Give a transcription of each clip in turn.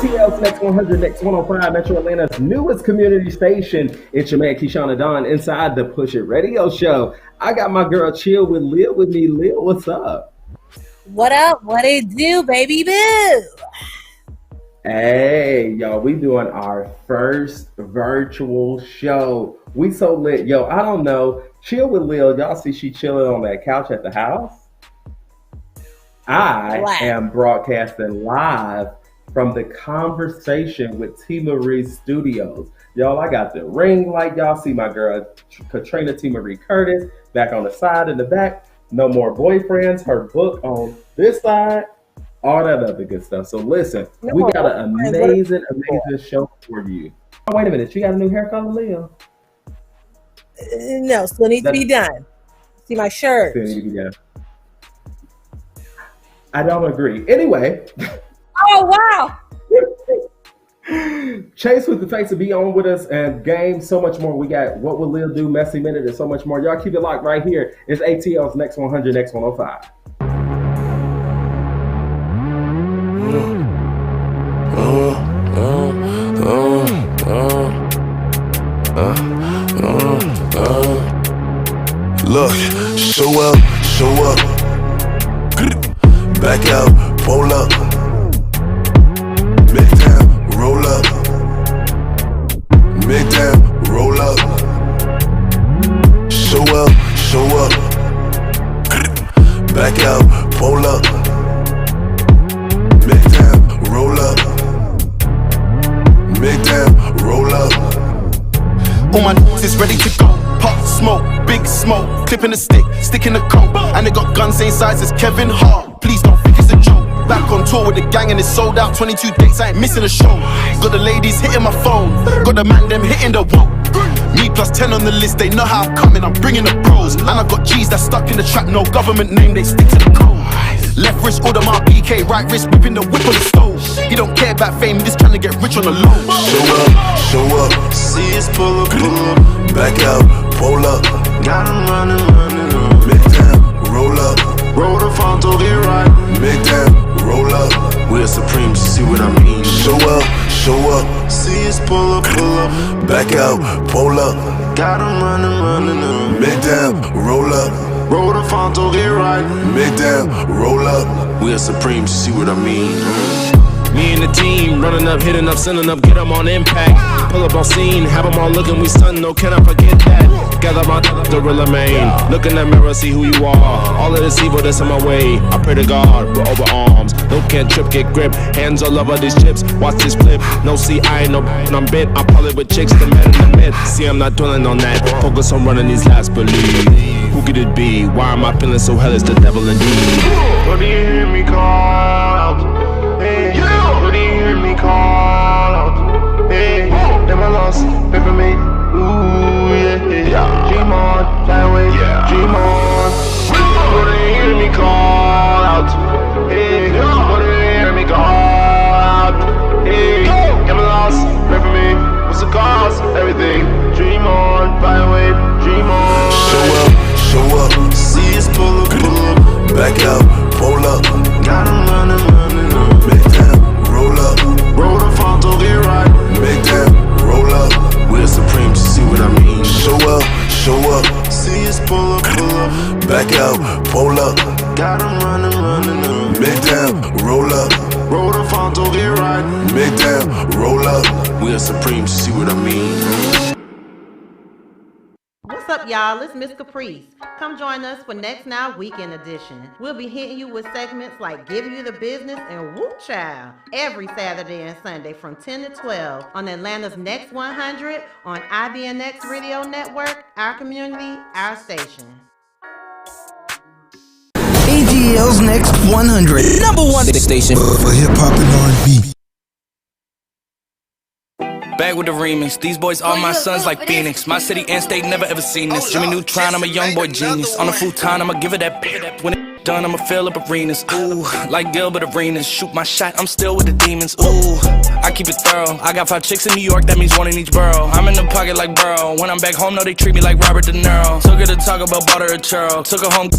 ATL's Next 100, Next 105, Metro Atlanta's newest community station. It's your man Keishaun and Don inside the Push It Radio Show. I got my girl Chill with Lil with me. Lil, what's up? What up? What it do, baby boo? Hey, y'all, we doing our first virtual show. We so lit. Yo, I don't know. Chill with Lil, y'all see she chilling on that couch at the house? I am broadcasting live from the Conversation with T. Marie Studios. Y'all, I got the ring light. Y'all see my girl, Katrina T. Marie Curtis, back on the side and the back. No More Boyfriends, her book on this side, all that other good stuff. So listen, we got an amazing show for you. Oh, wait a minute. You got a new hair color, Leo? No, still needs to be done. See my shirt. Still need to be done. I don't agree. Anyway. Oh, wow. Chase with the face to be on with us and game so much more. We got What Will Lil Do, Messy Minute, and so much more. Y'all keep it locked right here. It's ATL's Next 100, Next 105. Look, show up. Back out, pull up. Midtown, roll up. Midtown, roll up. Show up. Back out, pull up. Midtown, roll up. Midtown, roll up. All my is ready to go. Pop smoke, big smoke, clipping the stick in the coat. And they got guns same size as Kevin Hart. Please don't think it's a joke. Back on tour with the gang and it's sold out. 22 dates, I ain't missing a show. Got the ladies hitting my phone, got the man them hitting the wall. Me plus 10 on the list, they know how I'm coming, I'm bringing the pros. And I got G's that stuck in the trap, no government name, they stick to the code. Left wrist order my BK, right wrist whipping the whip on the stove. He don't care about fame, he just trying to get rich on the low. Show up. See us pull up. Back out, pull up. Got him running. Midtown, roll up. Roll the phone to the right. Midtown, roll up. We're supreme, you see what I mean? Show up. See us pull up. Back out, pull up. Got him running. Midtown, roll up. Roll the phone to the right. Midtown, roll up. We are supreme, you see what I mean? Me and the team, running up, hitting up, sending up, get them on impact. Pull up on scene, have them all looking, we stun, no, can I forget that? Gather my the real remain. Look in the mirror, see who you are. All of this evil that's in my way, I pray to God, we're over arms. No can't trip, get grip, hands all over these chips. Watch this flip, no see, I ain't no and I'm bent. I pull it with chicks, the man in the mid. See, I'm not dwelling on that, focus on running these laps, believe. Who could it be? Why am I feeling so hellish, the devil indeed? What do you hear me call out? Hey, what do you hear me call out? Hey, never lost, pay for me. Ooh, yeah. Dream on, fly away, dream on. What do you hear me call out? Hey, what do you hear me call out? Hey, never lost, pay for me. What's the cost? Everything. Dream on, fly away, dream on. Show up. See us pull up. Back out, pull up. Got him running. Midtown, roll up. Roll the phone to the right. Midtown, roll up. We're supreme, you see what I mean? Show up. See us pull up. Back out, pull up. Got him running. Midtown, roll up. Roll the phone to the right. Midtown, roll up. We are supreme, you see what I mean? What's up, y'all? It's Miss Caprice. Come join us for Next Now Weekend Edition. We'll be hitting you with segments like Give You the Business and Woo Child every Saturday and Sunday from 10 to 12 on Atlanta's Next 100 on IBNX Radio Network, our community, our station. ATL's Next 100, number one station for hip hop and R&B. Back with the remix. These boys are my sons like Phoenix. My city and state never ever seen this. Jimmy Neutron, I'm a young boy genius. On the futon, I'ma give it that. When it done, I'ma fill up arenas. Ooh, like Gilbert Arenas. Shoot my shot, I'm still with the demons. Ooh, I keep it thorough. I got 5 chicks in New York, that means 1 in each borough. I'm in the pocket like Burrow. When I'm back home, no, they treat me like Robert De Niro. Took her to talk about butter or churl. Took her home.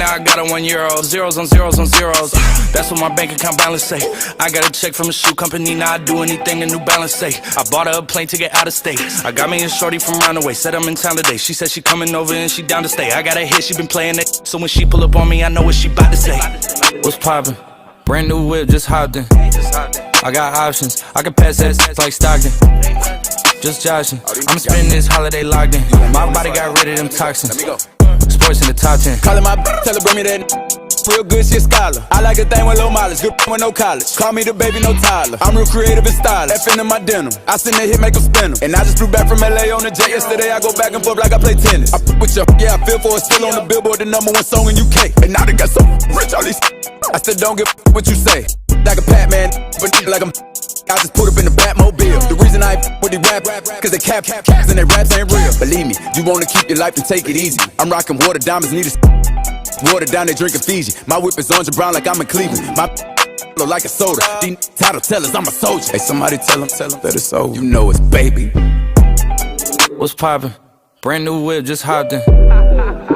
now I got a €1. Zeros on zeros on zeros. That's what my bank account balance say. I got a check from a shoe company, now I do anything a New Balance say. I bought her a plane ticket out of state. I got me a shorty from Roundaway, said I'm in town today. She said she coming over and she down to stay. I got a hit, she been playing it, so when she pull up on me, I know what she bout to say. What's poppin'? Brand new whip, just hopped in. I got options, I can pass that like Stockton. Just joshing, I'm spending this holiday locked in. My body got rid of them toxins. Sports in the top 10. Callin' my tell her bring me that. Real good, she a scholar. I like a thing with low mileage, good with no college. Call me the baby, no Tyler. I'm real creative and stylish. F in my denim. I send that hit, make them spin 'em. And I just flew back from LA on the jet yesterday. I go back and forth like I play tennis. I with your yeah, I feel for it. Still on the Billboard, the #1 song in UK. And now they got so rich, all these. I still don't give what you say. Like a Pac-Man, but like I'm. I just put up in the Batmobile. The reason I with these rap, cause they caps and their raps ain't real. Believe me, you wanna keep your life and take it easy. I'm rocking water, diamonds, need a water down, they drinking Fiji. My whip is orange and brown like I'm in Cleveland. My look like a soda. These title tellers, I'm a soldier. Hey, somebody tell them that it's so. You know it's baby. What's poppin'? Brand new whip, just hopped in.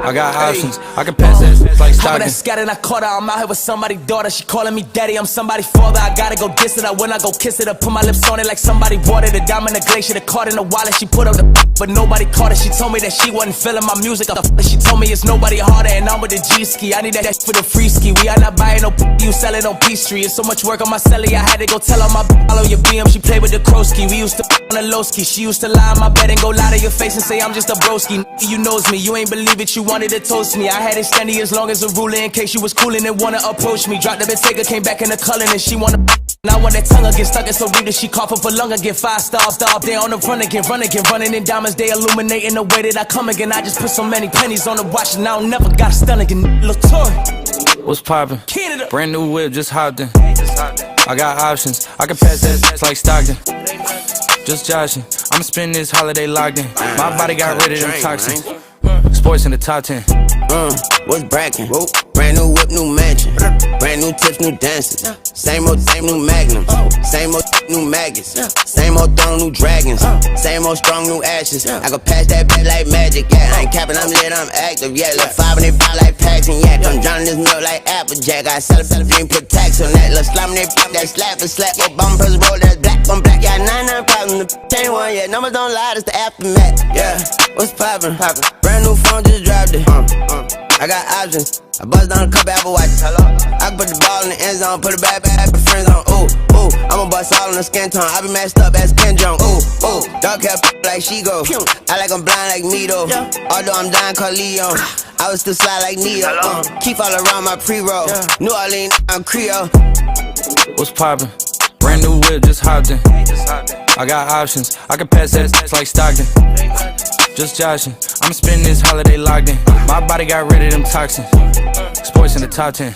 I got options, I can pass that like Stockton. That scattered, I caught her, I'm out here with somebody's daughter. She calling me daddy, I'm somebody's father. I gotta go diss it, I when I go kiss it. I put my lips on it like somebody watered it. Diamond in the glacier, the card in the wallet. She put up the but nobody caught it. She told me that she wasn't feeling my music. She told me it's nobody harder, and I'm with the G-ski. I need that for the free ski. We are not buying no you sell it on P-Street. It's so much work on my celly, I had to go tell her my follow your BM. She played with the Krosky. We used to on a low ski. She used to lie on my bed and go lie to your face and say I'm just a broski. You knows me, you ain't believe it, you wanted to toast me. I had it standing as long as a ruler in case you was coolin' and wanna approach me. Dropped the Bentayga, came back in the cullin' and she wanna. Now when that tongue get stuck, it's so deep that she coughing for lung again. 5 stars, they on the run again, running in diamonds, they illuminating the way that I come again. I just put so many pennies on the watch and I don't never got a stun again. Latour. What's poppin'? Brand new whip, just hopped in. I got options, I can pass that like Stockton. Just joshing, I'm spending this holiday locked in. My body got rid of them toxins. Sports in the top 10. What's brackin'? Brand new whip, new mansion. Brand new tips, new dances. Same old, new magnums. Same old, new maggots. Same old throne, new dragons. Same old strong, new ashes. I can pass that back like magic. Yeah, I ain't capping, I'm lit, I'm active. Yeah, look 5 and they buy like packs and yeah, I'm drowning this milk like Applejack. I sell a dream, put tax on that. Look slime, they pop that slap and slap. Your bum press roll, that's black on black. Yeah, 99 problems. The chain one, yeah, numbers don't lie, that's the aftermath. Yeah, what's poppin'? Brand new phone, just dropped it. I got options. I bust down a couple Apple Watches. Hello. I can put the ball in the end zone, put it back with friends on. Ooh, I'ma bust all in the skin tone. I be messed up as Ken Jong. Ooh, dark hair like she go. I like I'm blind like Nito. Although I'm dying called Leo. I was still slide like Neo. Keep all around my pre-roll. New Orleans, I'm Creole. What's poppin'? Brand new whip, just hopped in. I got options, I can pass that like Stockton. Just joshing, I'm spending this holiday locked in. My body got rid of them toxins. Sports in the top 10.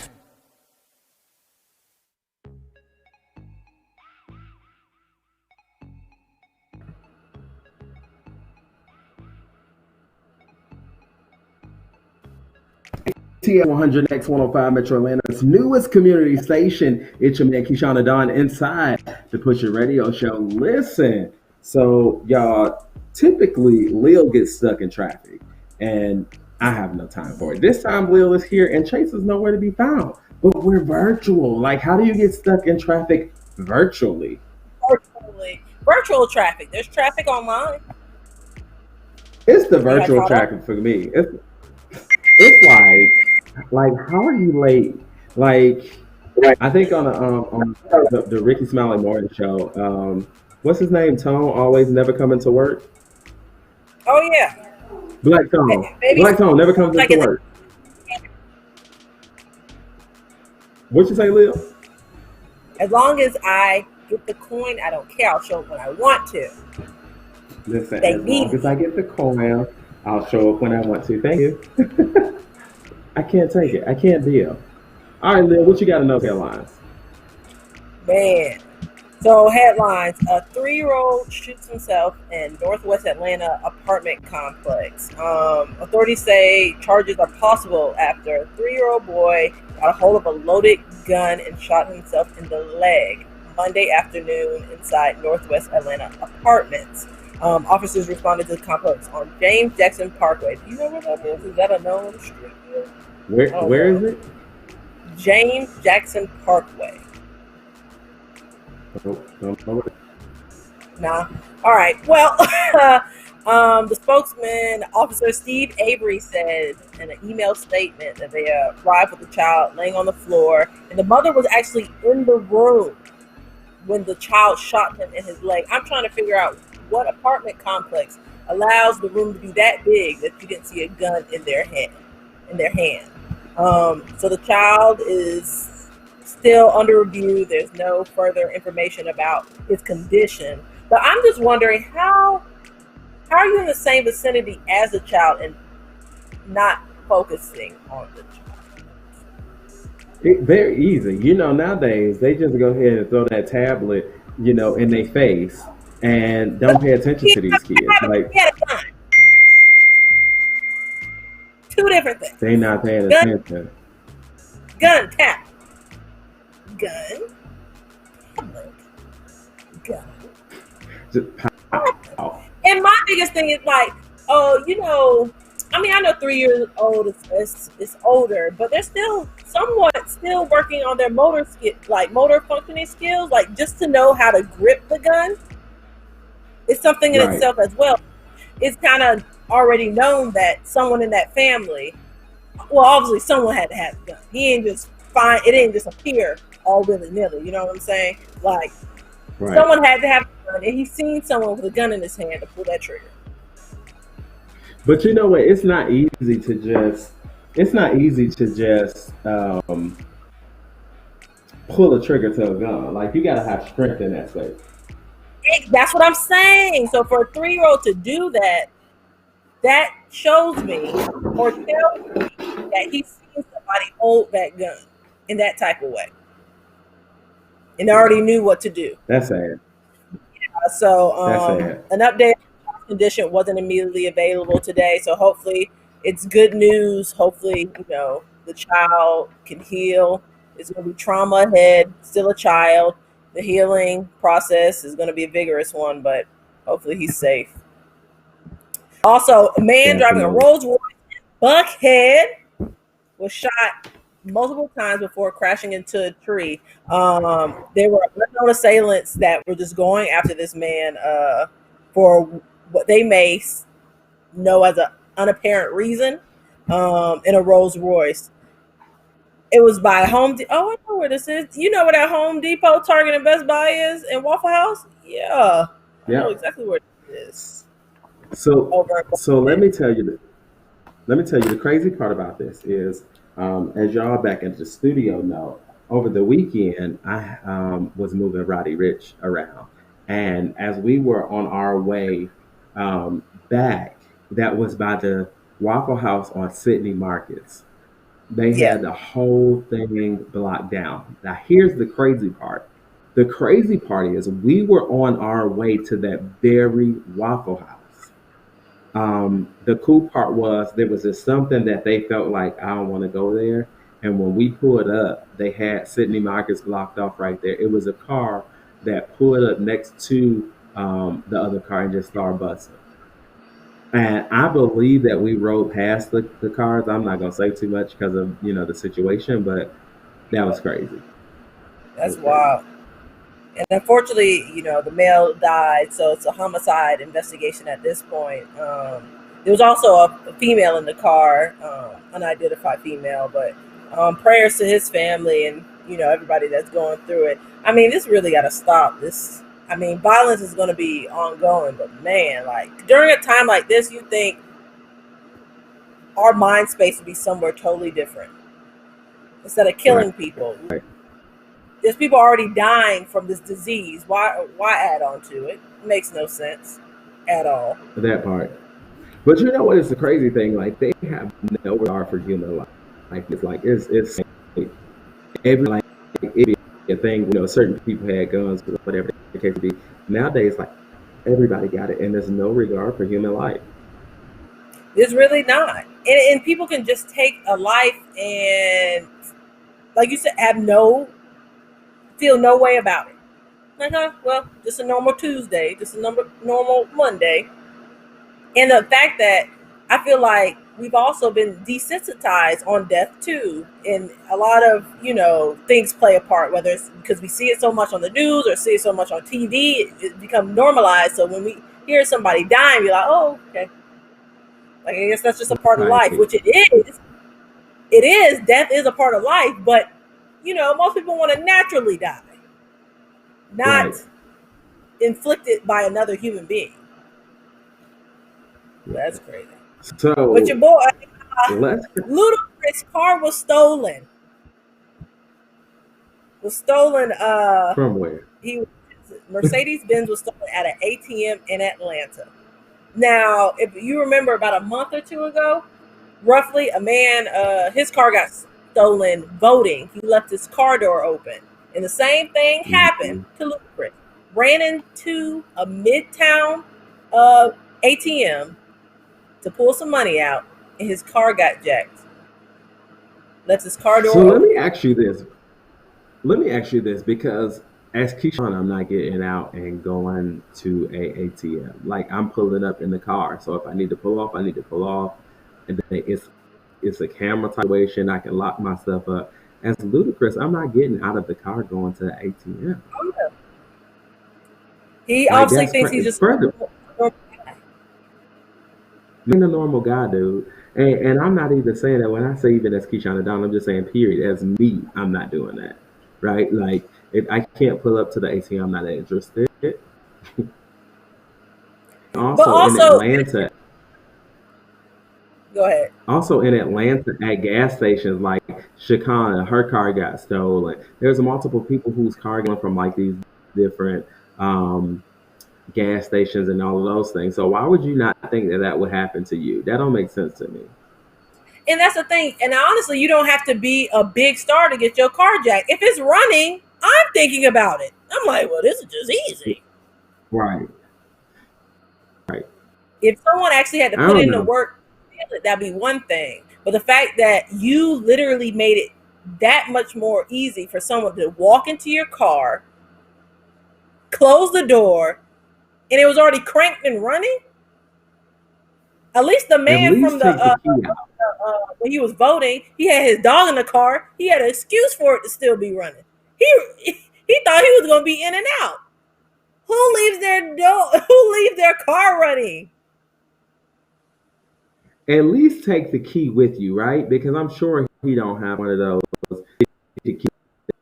TL100 X105 Metro Atlanta's newest community station. It's your man Keishaun and Don inside the Push It Radio Show. Listen, so y'all, typically Lil gets stuck in traffic, and I have no time for it. This time Lil is here, and Chase is nowhere to be found. But we're virtual. Like, how do you get stuck in traffic virtually? Virtual traffic. There's traffic online. It's the virtual traffic for me. It's like, how are you late? Like, I think on the Ricky Smiley Morning Show, what's his name? Tone always never coming to work. Oh yeah, Black Tone. Black Tone never comes into work. What you say, Lil? As long as I get the coin, I don't care. I'll show up when I want to. Listen, as long as I get the coin, I'll show up when I want to. Thank you. I can't take it. I can't deal. All right, Lil, what you got in those headlines? Man. So headlines, a 3-year-old shoots himself in Northwest Atlanta apartment complex. Authorities say charges are possible after a 3-year-old boy got a hold of a loaded gun and shot himself in the leg Monday afternoon inside Northwest Atlanta apartments. Officers responded to the complex on James Jackson Parkway. Do you know where that is? Is that a known street? Where is it? James Jackson Parkway. Nah. All right. Well, the spokesman, Officer Steve Avery, said in an email statement that they arrived with the child laying on the floor, and the mother was actually in the room when the child shot him in his leg. I'm trying to figure out what apartment complex allows the room to be that big that you didn't see a gun in their hand. So the child is still under review. There's no further information about his condition. But I'm just wondering, how are you in the same vicinity as the child and not focusing on the child? Very easy. Nowadays they just go ahead and throw that tablet, in their face and don't pay attention to these kids. Like, he had a gun. Two different things. They not paying attention. Gun, tap. Gun. Tablet. Gun. Just pow. And my biggest thing is like, I know 3 years old is older, but they're still somewhat still working on their motor functioning skills, like just to know how to grip the gun. It's something in itself as well. It's kind of already known that someone in that family, well, obviously someone had to have a gun. It didn't just appear all willy-nilly, you know what I'm saying? Like, someone had to have a gun, and he's seen someone with a gun in his hand to pull that trigger. But you know what? It's not easy to just pull a trigger to a gun. Like, you gotta have strength in that space. That's what I'm saying. So for a 3-year-old to do that, that shows me or tells me that he's seen somebody hold that gun in that type of way and already knew what to do. That's sad. An update on condition wasn't immediately available today. So hopefully it's good news. Hopefully, the child can heal. It's going to be trauma ahead, still a child. The healing process is going to be a vigorous one, but hopefully he's safe. Also, a man driving a Rolls Royce in Buckhead was shot multiple times before crashing into a tree. There were unknown assailants that were just going after this man for what they may know as an unapparent reason in a Rolls Royce. It was by Home Depot. Oh, I know where this is. You know where that Home Depot, Target, and Best Buy is in Waffle House? Yeah. I know exactly where it is. So let me tell you the crazy part about this is, as y'all back into the studio know, over the weekend I was moving Roddy Rich around, and as we were on our way back, that was by the Waffle House on Sydney Markets. They had the whole thing blocked down. Now, here's the crazy part. The crazy part is we were on our way to that very Waffle House. The cool part was there was just something that they felt like, I don't want to go there. And when we pulled up, they had Sydney Markets blocked off right there. It was a car that pulled up next to the other car and just started busting. And I believe that we rode past the cars. I'm not going to say too much because of, the situation, but that was crazy. That's wild. And unfortunately, the male died, so it's a homicide investigation at this point. There was also a female in the car, unidentified female, but prayers to his family and, everybody that's going through it. I mean, this really got to stop. Violence is going to be ongoing, but man, like during a time like this, you think our mind space would be somewhere totally different. Instead of killing people, there's people already dying from this disease. Why add on to it? It makes no sense at all. That part. But you know what is the crazy thing? Like, they have no regard for human life. Like, it's every, like, it a thing, certain people had guns, whatever the case may be. Nowadays, like, everybody got it, and there's no regard for human life. There's really not. And people can just take a life and, like you said, feel no way about it. Like, well, just a normal Tuesday, just a normal Monday. And the fact that I feel like we've also been desensitized on death too, and a lot of things play a part, whether it's because we see it so much on the news or see it so much on TV, it becomes normalized. So when we hear somebody dying, we're like, oh, okay, like I guess that's just a part of life, which it is. It is. Death is a part of life, but most people want to naturally die, not inflicted by another human being. That's crazy. So, but your boy, Ludacris' car was stolen. From where? Mercedes-Benz was stolen at an ATM in Atlanta. Now, if you remember, about a month or two ago, roughly, a man, his car got stolen voting. He left his car door open, and the same thing happened to Ludacris. Ran into a Midtown ATM to pull some money out, and his car got jacked. Left his car door open. Let me ask you this, because as Keishaun, I'm not getting out and going to a ATM. Like, I'm pulling up in the car. So if I need to pull off, I need to pull off. And then it's a camera situation. I can lock myself up. As Ludacris, I'm not getting out of the car going to the ATM. Oh, yeah. He obviously thinks he's just being a normal guy, dude. And I'm not even saying that when I say even as Keishaun and Don, I'm just saying period. As me, I'm not doing that. Right? Like, if I can't pull up to the ATM, I'm not interested. Also in Atlanta. Go ahead. Also in Atlanta at gas stations like Shakana, her car got stolen. There's multiple people whose car got from like these different gas stations and all of those things. So why would you not think that would happen to you? That don't make sense to me. And that's the thing. And honestly, you don't have to be a big star to get your car jacked. If it's running, I'm thinking about it. I'm like, well, this is just easy. Right. If someone actually had to put in the work, that'd be one thing. But the fact that you literally made it that much more easy for someone to walk into your car, close the door, and it was already cranked and running. At least the man from the when he was voting, he had his dog in the car. He had an excuse for it to still be running. He thought he was going to be in and out. Who leaves their car running? At least take the key with you, right? Because I'm sure he don't have one of those keys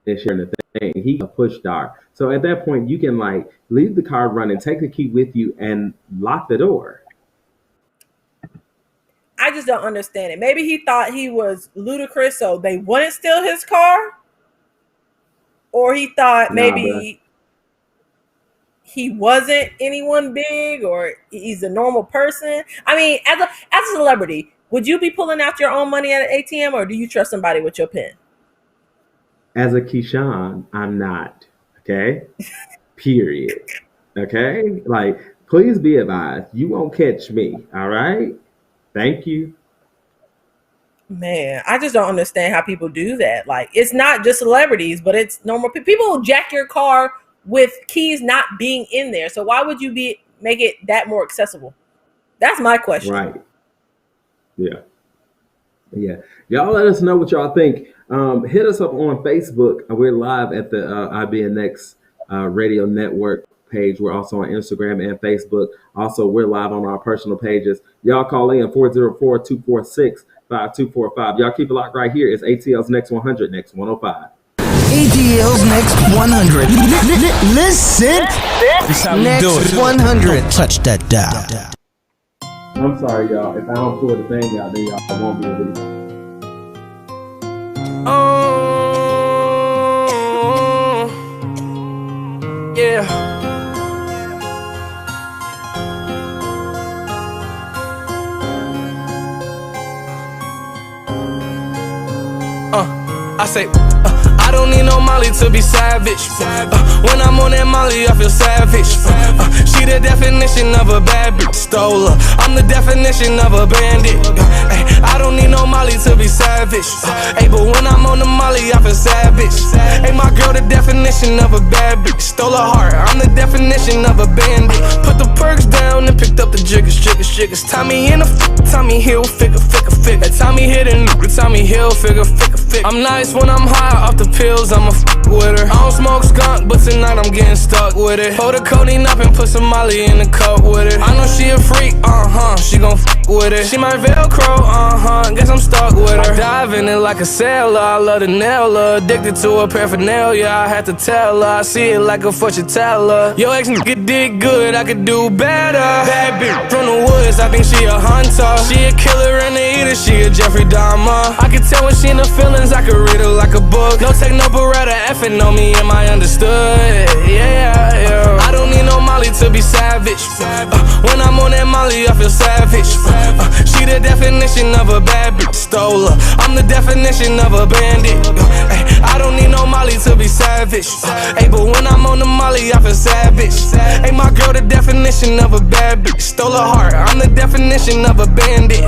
sharing the thing. He a push start. So at that point, you can like leave the car running, take the key with you, and lock the door. I just don't understand it. Maybe he thought he was Ludacris, so they wouldn't steal his car, or he thought maybe he wasn't anyone big, or he's a normal person. I mean, as a celebrity, would you be pulling out your own money at an ATM, or do you trust somebody with your PIN? As a Keishaun, I'm not. Okay? Period. Okay? Like, please be advised, you won't catch me. All right? Thank you. Man, I just don't understand how people do that. Like, it's not just celebrities, but it's normal people. People will jack your car with keys not being in there. So why would you make it that more accessible? That's my question. Right. Yeah. Y'all let us know what y'all think. Hit us up on Facebook. We're live at the IBNX Radio Network page. We're also on Instagram and Facebook. Also, we're live on our personal pages. Y'all call in 404-246-5245. Y'all keep it locked right here. It's ATL's Next 100, Next 105. ATL's Next 100. Listen. Next 100. Touch that dial. I'm sorry, y'all. If I don't pull the thing out, then y'all won't be able to. Yeah. I say, I don't need no Molly to be savage. When I'm on that Molly, I feel savage. She the definition of a bad bitch. Stole her. I'm the definition of a bandit. I don't need no Molly to be savage. But when I'm on the Molly, I feel savage. My girl, the definition of a bad bitch. Stole her heart. I'm the definition of a bandit. Put the perks down and picked up the jiggers. Tommy in the Tommy Hill, figure. Tommy hit and Tommy Hill, figure. I'm nice when I'm high off the pills, I'ma with her. I don't smoke skunk, but tonight I'm getting stuck with it. Pour the codeine up and put some Molly in the cup with it. I know she a freak, she gon' with it. She my Velcro, guess I'm stuck with her. I dive in it like a sailor, I love to nail her. Addicted to her paraphernalia, I had to tell her. I see it like a fortune teller. Yo ex nigga did good, I could do better. Bad bitch from the woods, I think she a hunter. She a killer and a eater, she a Jeffrey Dahmer. I can tell when she in the feelings, I can read her like a book. No take no beretta, effing on me, am I understood? Yeah. I don't need no Molly to be savage. When I'm on that Molly, I feel savage. She the definition of a bad bitch. Stole her. I'm the definition of a bandit. I don't need no Molly to be savage. But when I'm on the Molly, I feel savage. My girl, the definition of a bad bitch. Stole her heart. I'm the definition of a bandit.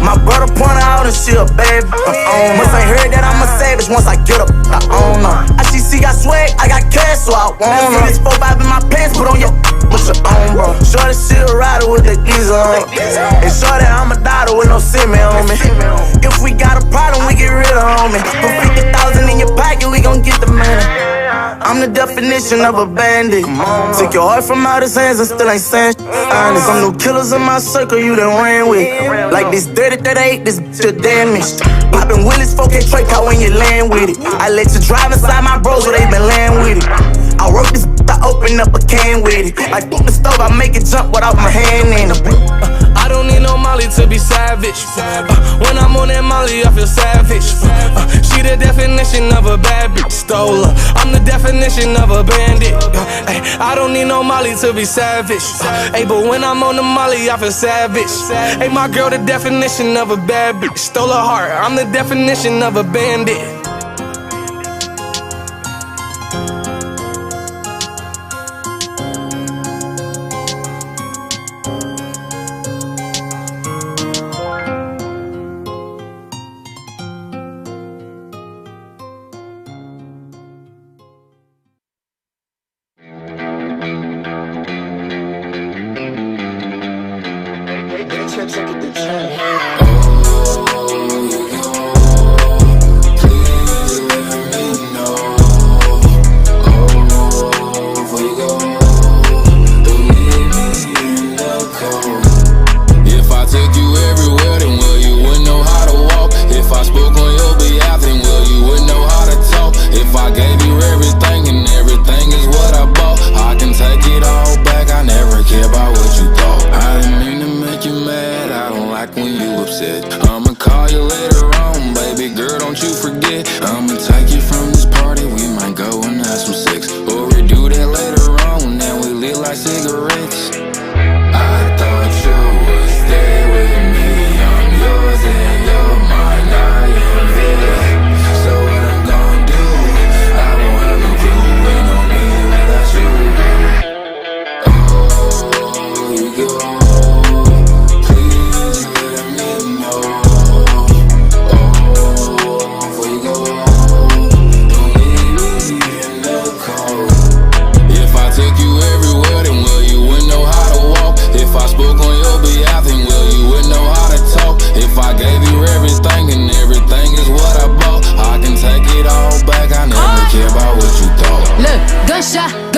My brother pointed out and she a baby. Must ain't heard that I'm a savage once I get up. I own her. ICC got swag, I got cash, so I want her. See this 4-5 in my pants, put on your what's your own, bro. Shorty she a rider with the geezer on. And shorty I'm a daughter with no semen on me. If we got a problem, we get rid of homie. Put 50,000 in your pocket, we gon' get the money. I'm the definition of a bandit. Took your heart from out his hands and still ain't saying honest. Some new killers in my circle you done ran with. Like this 30-38, this bitch a damaged. Poppin' Willis, 4K Trey car when you land with it. I let you drive inside my bros where they been land with it. I work this I open up a can with it. Like the stove, I make it jump without my hand in it. I don't need no Molly to be savage. When I'm on that Molly, I feel savage. She the definition of a bad bitch. Stole her. I'm the definition of a bandit. I don't need no Molly to be savage. But when I'm on the Molly, I feel savage. My girl, the definition of a bad bitch. Stole her heart. I'm the definition of a bandit.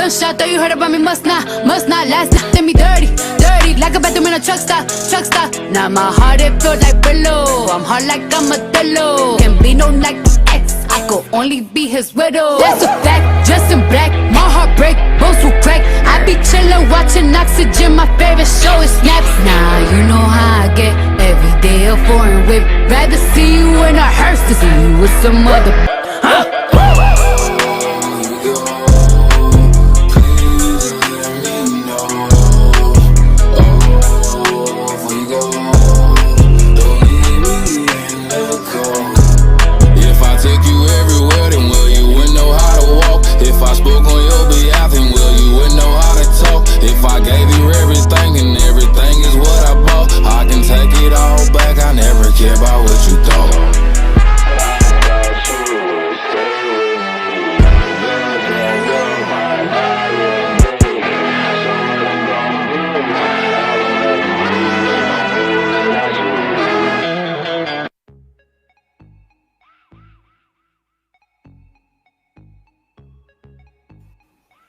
Gunshot, thought you heard about me, must not last night. Did me dirty, like a bathroom in a truck stop. Now my heart, it feels like Brillo. I'm hard like I'm a Dello. Can't be no like ex, I could only be his widow. That's a fact, just in black, my heart break, bones will crack. I be chillin', watching Oxygen, my favorite show is Snaps. Now you know how I get, every day a foreign whip. Rather see you in a hearse than see you with some other. If I took you everywhere, then will you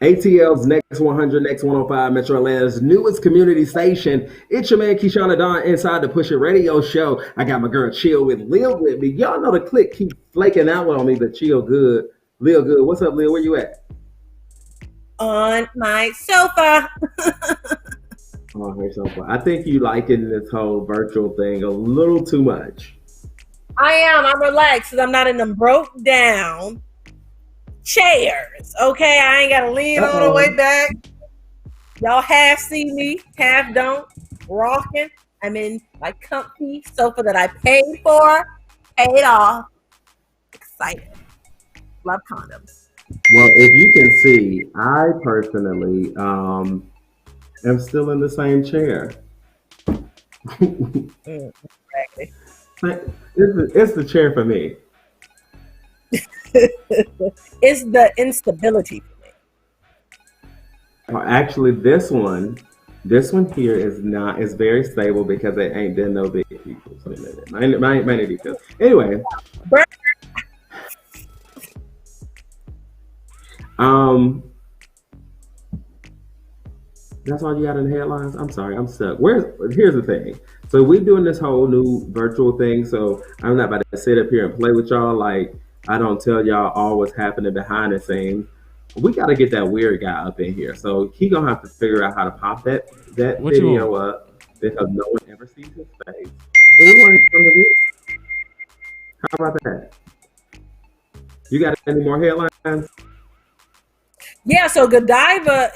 ATL's Next 100, Next 105, Metro Atlanta's newest community station. It's your man Keishaun Don inside the Push It Radio Show. I got my girl Chill with Lil with me. Y'all know the Clique keep flaking out on me, but Chill good. Lil good. What's up, Lil? Where you at? On my sofa. On her sofa. I think you liking this whole virtual thing a little too much. I am. I'm relaxed because I'm not in them broke down chairs. Okay, I ain't gotta lean all the way back. Y'all half see me, half don't. Rocking. I'm in my comfy sofa that I paid for, paid off. Excited. Love condoms. Well, if you can see, I personally am still in the same chair. Exactly. It's the chair for me. It's the instability for me. Actually, this one here is very stable because it ain't been no big people. So minor details. Anyway, that's all you got in the headlines. I'm sorry, I'm stuck. Here's the thing. So we're doing this whole new virtual thing. So I'm not about to sit up here and play with y'all like I don't tell y'all all what's happening behind the scenes. We got to get that weird guy up in here. So he gonna have to figure out how to pop that video up because no one ever sees his face. So we want to from the weird. How about that? You got any more headlines? Yeah. So Godiva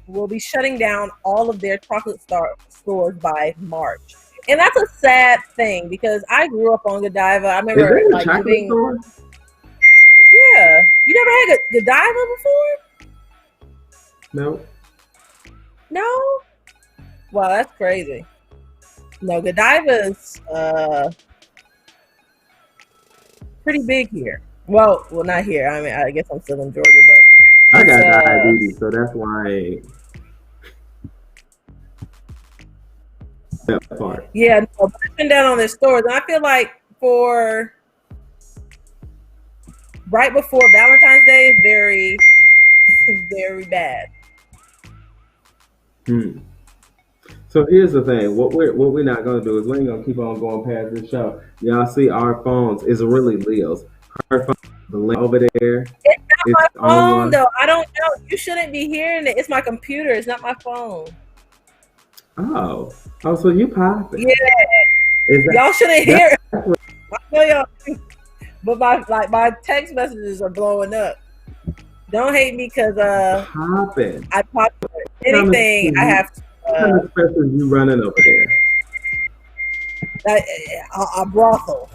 will be shutting down all of their chocolate stores by March. And that's a sad thing because I grew up on Godiva. I remember like being. Yeah. You never had Godiva before? No. No? Wow, that's crazy. No, Godiva's pretty big here. Well, not here. I mean, I guess I'm still in Georgia, but I got diabetes, so that's why. That part. Yeah, no, I've been down on their stores, and I feel like for right before Valentine's Day is very, very bad. So here's the thing. What we're not gonna do is we ain't gonna keep on going past this show. Y'all see our phones is really Leo's. Her phone, the link over there. It's not my phone though. I don't know. You shouldn't be hearing it. It's my computer. It's not my phone. Oh, so you popping? Yeah. Y'all shouldn't hear it. I know y'all, but my text messages are blowing up. Don't hate me because popping. I pop anything. I have to. What kind of stuff is you running over there? A brothel.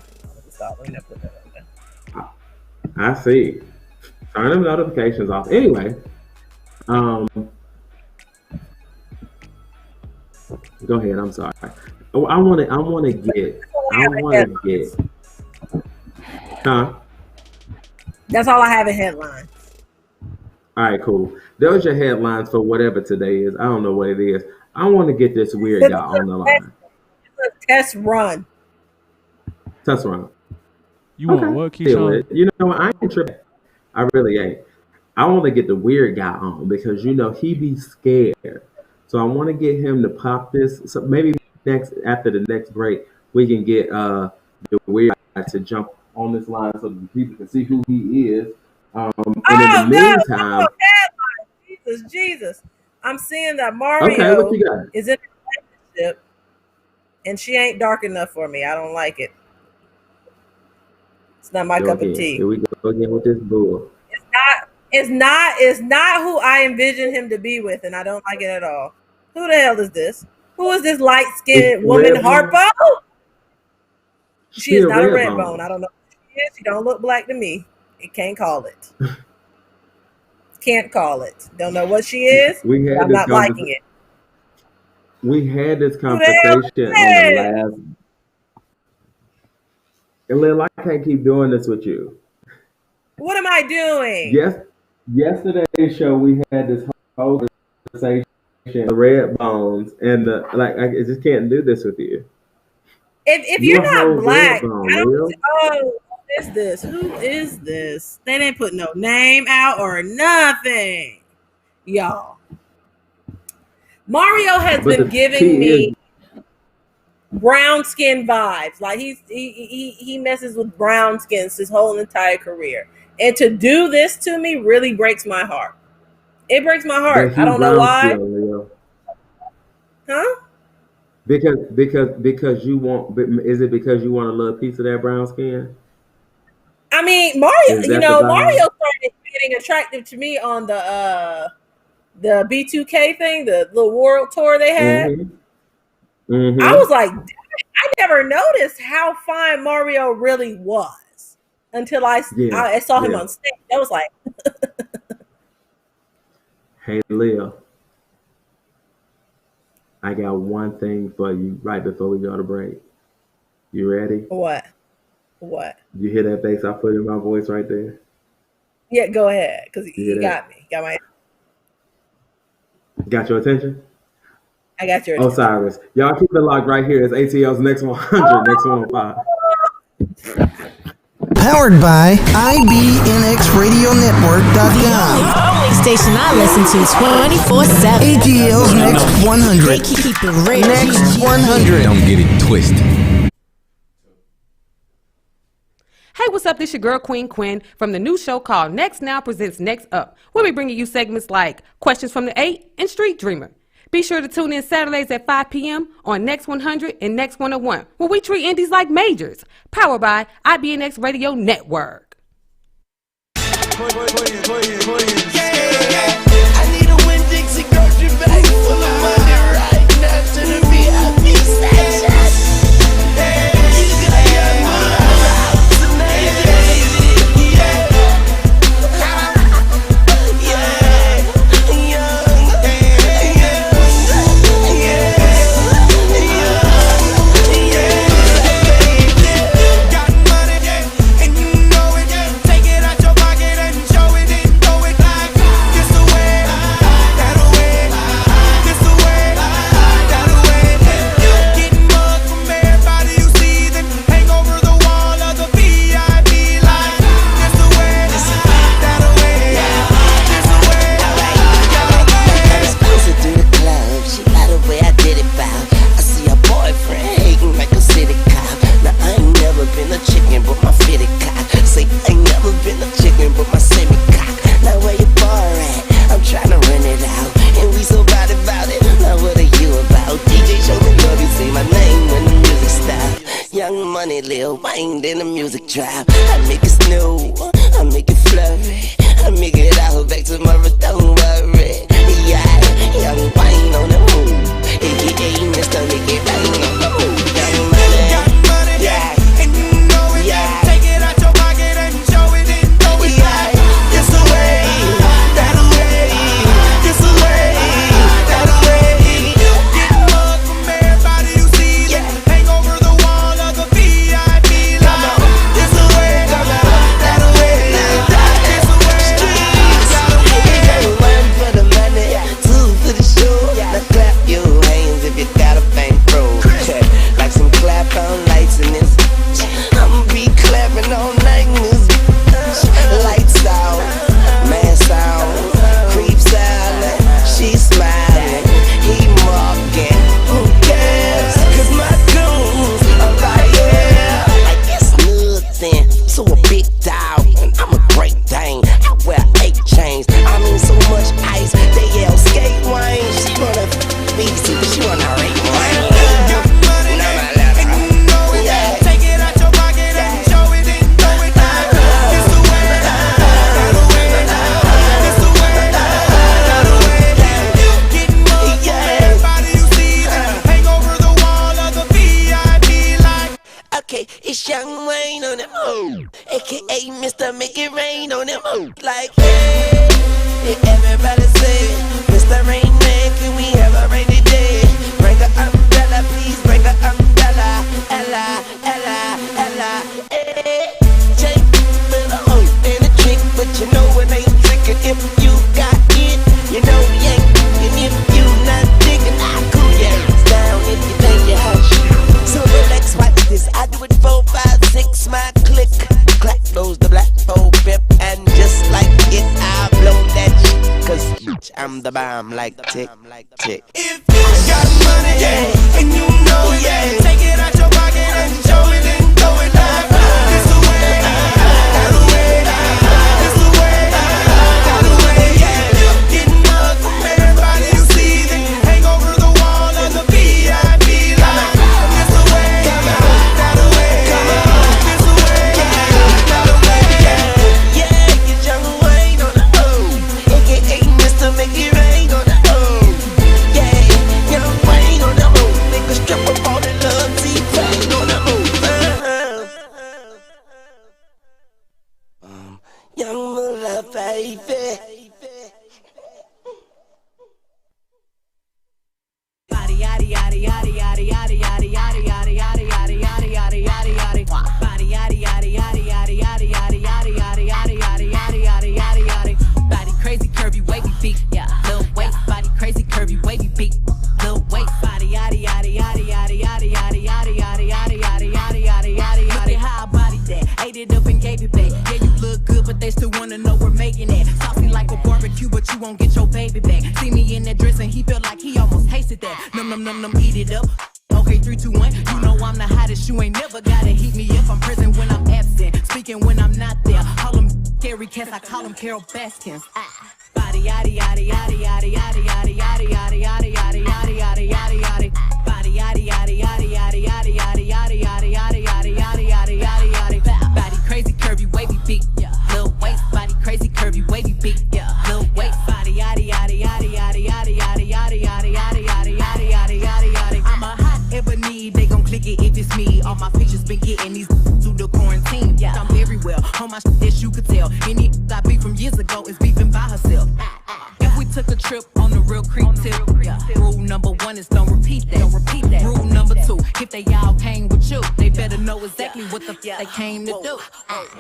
I see. Turn them notifications off. Anyway, go ahead. I'm sorry. Oh, I want to get. Huh? That's all I have in headlines. All right, cool. Those are your headlines for whatever today is. I don't know what it is. I want to get this weird guy on the line. It's a test run. Test run. You want what, Keishaun? You know what? I ain't tripping. I really ain't. I want to get the weird guy on because he be scared. So I want to get him to pop this. So maybe after the next break, we can get the weird guy to jump on this line so that people can see who he is. And in the meantime, Jesus! I'm seeing that Mario is in a relationship, and she ain't dark enough for me. I don't like it. It's not my cup of tea. Here we go again with this bull. It's not who I envision him to be with, and I don't like it at all. Who the hell is this? Who is this light-skinned woman, Harpo? She is not a Redbone. I don't know who she is. She don't look black to me. It can't call it. Can't call it. Don't know what she is. I'm not liking it. We had this conversation on the last. And Lil, I can't keep doing this with you. What am I doing? Yesterday's show we had this whole conversation, the red bones, and I just can't do this with you. If you're not black, I don't. Oh, is this? Who is this? They didn't put no name out or nothing, y'all. Mario has been giving me brown skin vibes. Like he messes with brown skins his whole entire career, and to do this to me really breaks my heart. It breaks my heart. I don't know why. Huh? Because you want. Is it because you want a little piece of that brown skin? I mean, Mario. You know, Mario started getting attractive to me on the B2K thing, the little world tour they had. Mm-hmm. Mm-hmm. I was like, I never noticed how fine Mario really was until I saw him on stage. I was like, hey, Leo, I got one thing for you right before we go to break. You ready? What? You hear that bass I put in my voice right there? Yeah, go ahead, because you got me. Got your attention? I got your attention. Osiris. Y'all keep it locked right here. It's ATL's Next 100, Next 105. Powered by IBNXRadioNetwork.com. The only station I listen to 24/7. ATL's Next 100. They keep it real. Next 100. Don't get it twisted. Hey, what's up? This your girl, Queen Quinn, from the new show called Next Now Presents Next Up. We'll be bringing you segments like Questions from the 8 and Street Dreamer. Be sure to tune in Saturdays at 5 p.m. on Next 100 and Next 101, where we treat indies like majors. Powered by IBNX Radio Network. I need a Winn-Dixie grocery bag full of money right now to the VIP section. Lil Wayne in the music trap. I make it snow, I make it flurry, I make it out back tomorrow, don't worry. Yeah, young Wayne on the move, aka Mr. Make It Rain on the move. Young money, yeah, and you know it, yeah. Take it out your pocket and show it and throw it back. This away, that away, this away, that away. Get love from everybody you see, yeah. Hang over the wall of the VIP line. This away, that away, this away. One for the money, two for the show. Now clap your hands if you got a bankroll. Like some clap on lights in this. I'ma be clapping all night in this. Lights out, mask out, creeps out. She smiling, he mocking. Who cares? 'Cause my goons are right here. I guess nothing. So a big dog, and I'm a great Dane. I wear 8 chains. I mean so much ice. They yell skate wine. She wanna be see, but she wanna rate wine. Take it out your pocket and show it and throw it back. This the way, that away, this the way, that away. Getting more from everybody you see. Hang over the wall of the VIP like. Okay, it's Young Wayne on them move, aka Mr. Make It Rain on them move. Like, hey, everybody say, Mr. Rain Man, can we have a rainy day? Bring the umbrella, please bring the umbrella. Ella, Ella, Ella, eh. Jake, little hope and a trick, but you know it ain't trickin' if you got it. You know you ain't, and if you not digging, I cool your ass down if you think you have shit. So relax, watch this. I do it 4, 5, 6, my click. I'm the bomb like tick, tick. If you got money, yeah, and you know it, yeah, take it out your pocket and show it and throw it down. This the way, that the way, this the way, that the way, yeah. You getting up from everybody you see, then hang over the wall of the VIP line. This the way, that the way, this the way, that the way, yeah. Yeah, it's Young Wayne on the road, aka Mr. Make It Rain on the road. Yeah, Young Wayne on the road, make a strip up all the love, T-Pain on the road. Young Mula, baby. Body yaddy yaddy yaddy yaddy yaddy yaddy yaddy yaddy yaddy yaddy yaddy yaddy yaddy yaddy. Body yaddy yaddy yaddy yaddy yaddy yaddy yaddy yaddy yaddy yaddy yaddy yaddy yaddy yaddy. Body crazy curvy wavy beat, yeah. Little waist, body crazy curvy wavy beat. Little waist, body yaddy yaddy yaddy yaddy yaddy yaddy yaddy yaddy yaddy yaddy yaddy yaddy yaddy. Look at how I body that, ate it up and gave it back. Yeah, you look good, but they still wanna know we're making it. Saucy like a barbecue, but you won't get your baby back. See me in that dress and he felt like he almost tasted that. Num num num num, eat it up. Okay, 3, 2, 1. You know I'm the hottest. You ain't never gotta heat me up. I'm present when I'm absent, speaking when I'm not there. Call them scary cats, I call them Carol Baskins. Body yaddy yaddy yaddy yaddy yaddy yaddy yaddy yaddy yaddy yaddy yaddy yaddy yaddy yaddy. Body yaddy yaddy yaddy yaddy yaddy yaddy yaddy yaddy yaddy yaddy yaddy yaddy yaddy yaddy. Body crazy curvy wavy beat, yeah. Little waist, body crazy curvy wavy beat, yeah. Little waist, body yaddy yaddy yaddy yaddy yaddy yaddy yaddy yaddy yaddy yaddy yaddy yaddy yaddy yaddy. I'm a hot ebony, they gon' click it if it's me. All my pictures been getting these through the quarantine. Yeah, I'm very well on my shit, as you could tell. Any I beef from years ago is beefing by herself. If we took a trip on the real creep tip, yeah. Rule number 1 is don't repeat that. Don't repeat that. Rule number 2, if they all came with you, they better know exactly what the they came to do.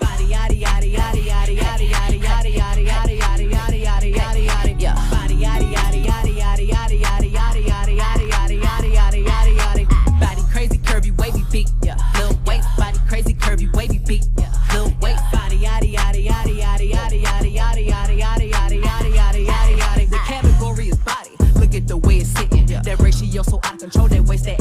Body yaddy yaddy yaddy yaddy yaddy yaddy yaddy yaddy yaddy yaddy yaddy yaddy yaddy yaddy. Yeah. Body yaddy yaddy yaddy yaddy yaddy yaddy yaddy yaddy yaddy yaddy yaddy yaddy yaddy yaddy. Body crazy curvy wavy beat, yeah. Little waist, body crazy curvy wavy beat, yeah. Little waist, body yaddy yaddy yaddy yaddy yaddy yaddy yaddy yaddy yaddy yaddy yaddy yaddy yaddy yaddy. The category is body. Look at the way it's sitting. That ratio so out of control. That waist that.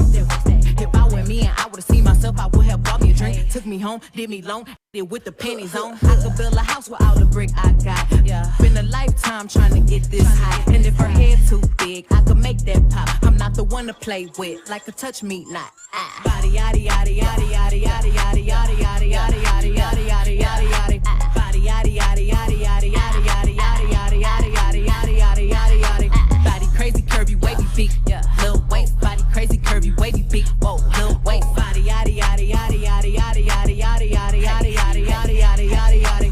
If I were me and I would've seen myself, I would have bought me a drink. Took me home, did me long, did with the pennies on. I could build a house without a brick I got. Yeah, been a lifetime trying to get this high. And if her head too big, I could make that pop. I'm not the one to play with, like a touch me not. Body yaddy yaddy yaddy yaddy yaddy yaddy yaddy yaddy yaddy yaddy yaddy yaddy yaddy yaddy. Body yaddy yaddy yaddy yaddy yaddy yaddy yaddy yaddy yaddy yaddy yaddy yaddy yaddy yaddy. Body crazy curvy wavy beat, yeah. Little waist, body crazy curvy wavy beat. Whoa, little waist, body yaddy yaddy yaddy yaddy yaddy yaddy yaddy yaddy yaddy yaddy yaddy yaddy yaddy yaddy.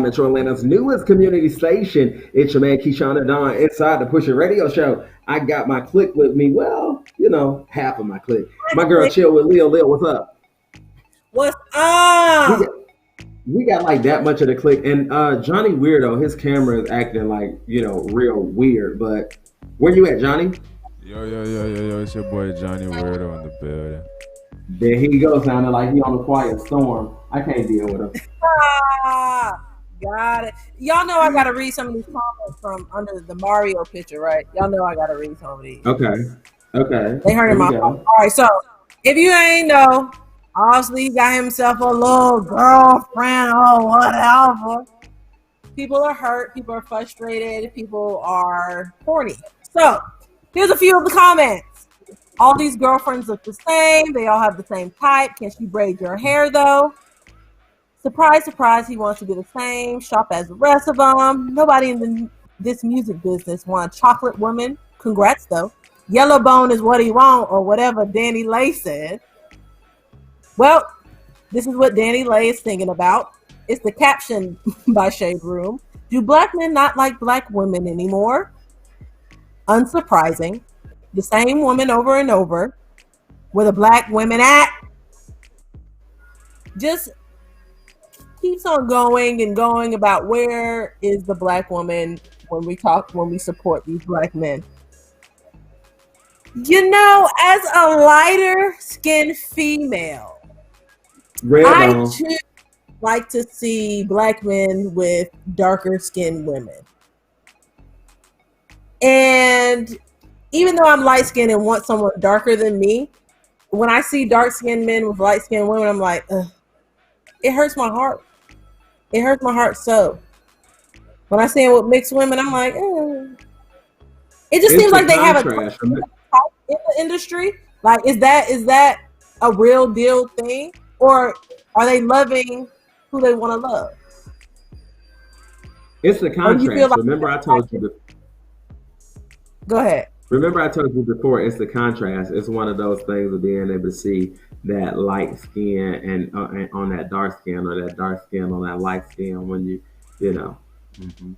Metro Atlanta's newest community station. It's your man Keishaun and Don inside the Push It Radio Show. I got my clique with me. Well, you know, half of my clique. My girl Chill with Leo. Leo, what's up? What's up? We got like that much of the clique. And Johnny Weirdo, his camera is acting like, you know, real weird. But where you at, Johnny? Yo, it's your boy Johnny Weirdo in the building. There he goes, sounding like he on a quiet storm. I can't deal with him. Got it. Y'all know I gotta read some of these comments from under the Mario picture, right? Y'all know I gotta read some of these. Okay. They hurting my phone. All right, so if you ain't know, obviously he got himself a little girlfriend or whatever. People are hurt, people are frustrated, people are horny. So here's a few of the comments. All these girlfriends look the same. They all have the same type. Can she braid your hair though? Surprise, surprise, he wants to be the same shop as the rest of them. Nobody in this music business wants a chocolate woman. Congrats, though. Yellow bone is what he want, or whatever Danny Lay said. Well, this is what Danny Lay is thinking about. It's the caption by Shade Room. Do black men not like black women anymore? Unsurprising. The same woman over and over. Where the black women at? Just keeps on going and going about where is the black woman when we support these black men. You know, as a lighter skinned female, I too like to see black men with darker skinned women. And even though I'm light skinned and want someone darker than me, when I see dark skinned men with light skinned women, I'm like, ugh. It hurts my heart. It hurts my heart so. When I see it with mixed women, I'm like, ugh. It just seems like they have a in the industry. Like, is that a real deal thing, or are they loving who they want to love? It's the contrast. Like, remember, I told you. Go ahead. Remember, I told you before. It's the contrast. It's one of those things of being able to see that light skin and on that dark skin, or that dark skin on that light skin. When you know. Mm-hmm.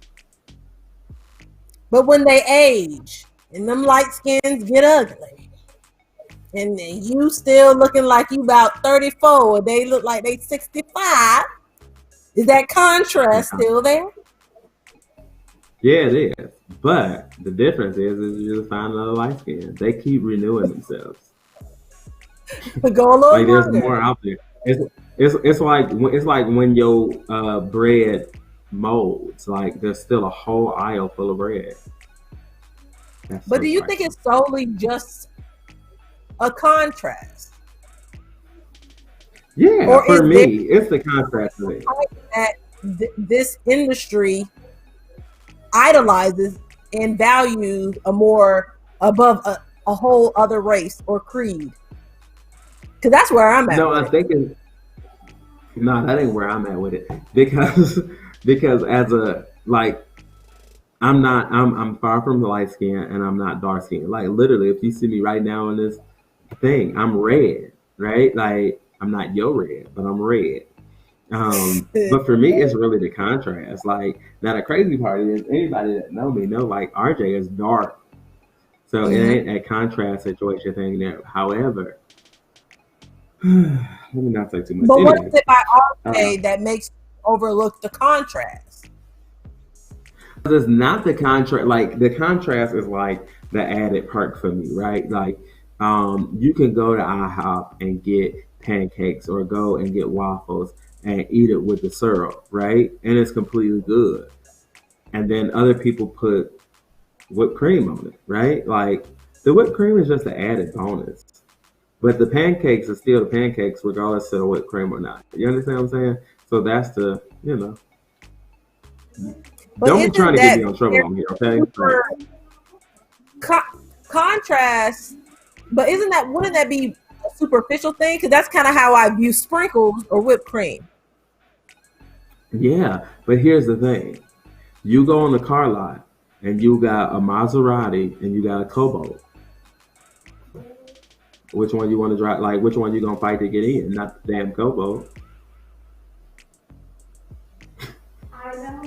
But when they age and them light skins get ugly, and you still looking like you about 34, they look like they 65. Is that contrast still there? Yeah, it is. But the difference is you just find another light skin. They keep renewing themselves. Go a little like there's longer. more out there. It's like when your bread molds. Like there's still a whole aisle full of bread. But do you think it's solely just a contrast? Yeah, or for me, it's the contrast of it. That this industry idolizes and values a more above a whole other race or creed. Because that's where I'm at. No, I'm thinking. No, that ain't where I'm at with it. Because as a like, I'm far from light skin and I'm not dark skin. Like literally, if you see me right now in this thing, I'm red, right? Like I'm not your red, but I'm red. But for me, it's really the contrast. Like now, the crazy part is anybody that know me know like RJ is dark, so it ain't a contrast situation thing there. However, let me not say too much. But anyway, what is it by RJ that makes you overlook the contrast? It's not the contrast. Like the contrast is like the added perk for me, right? Like you can go to IHOP and get pancakes or go and get waffles and eat it with the syrup, right? And it's completely good. And then other people put whipped cream on it, right? Like the whipped cream is just an added bonus. But the pancakes are still the pancakes regardless of the whipped cream or not. You understand what I'm saying? So that's the, you know. But don't be trying to get me on trouble on here, okay? Contrast, but wouldn't that be a superficial thing? Because that's kind of how I view sprinkles or whipped cream. Yeah, but here's the thing. You go on the car lot and you got a Maserati and you got a Cobalt. Which one you want to drive? Like, which one you going to fight to get in? Not the damn Cobalt.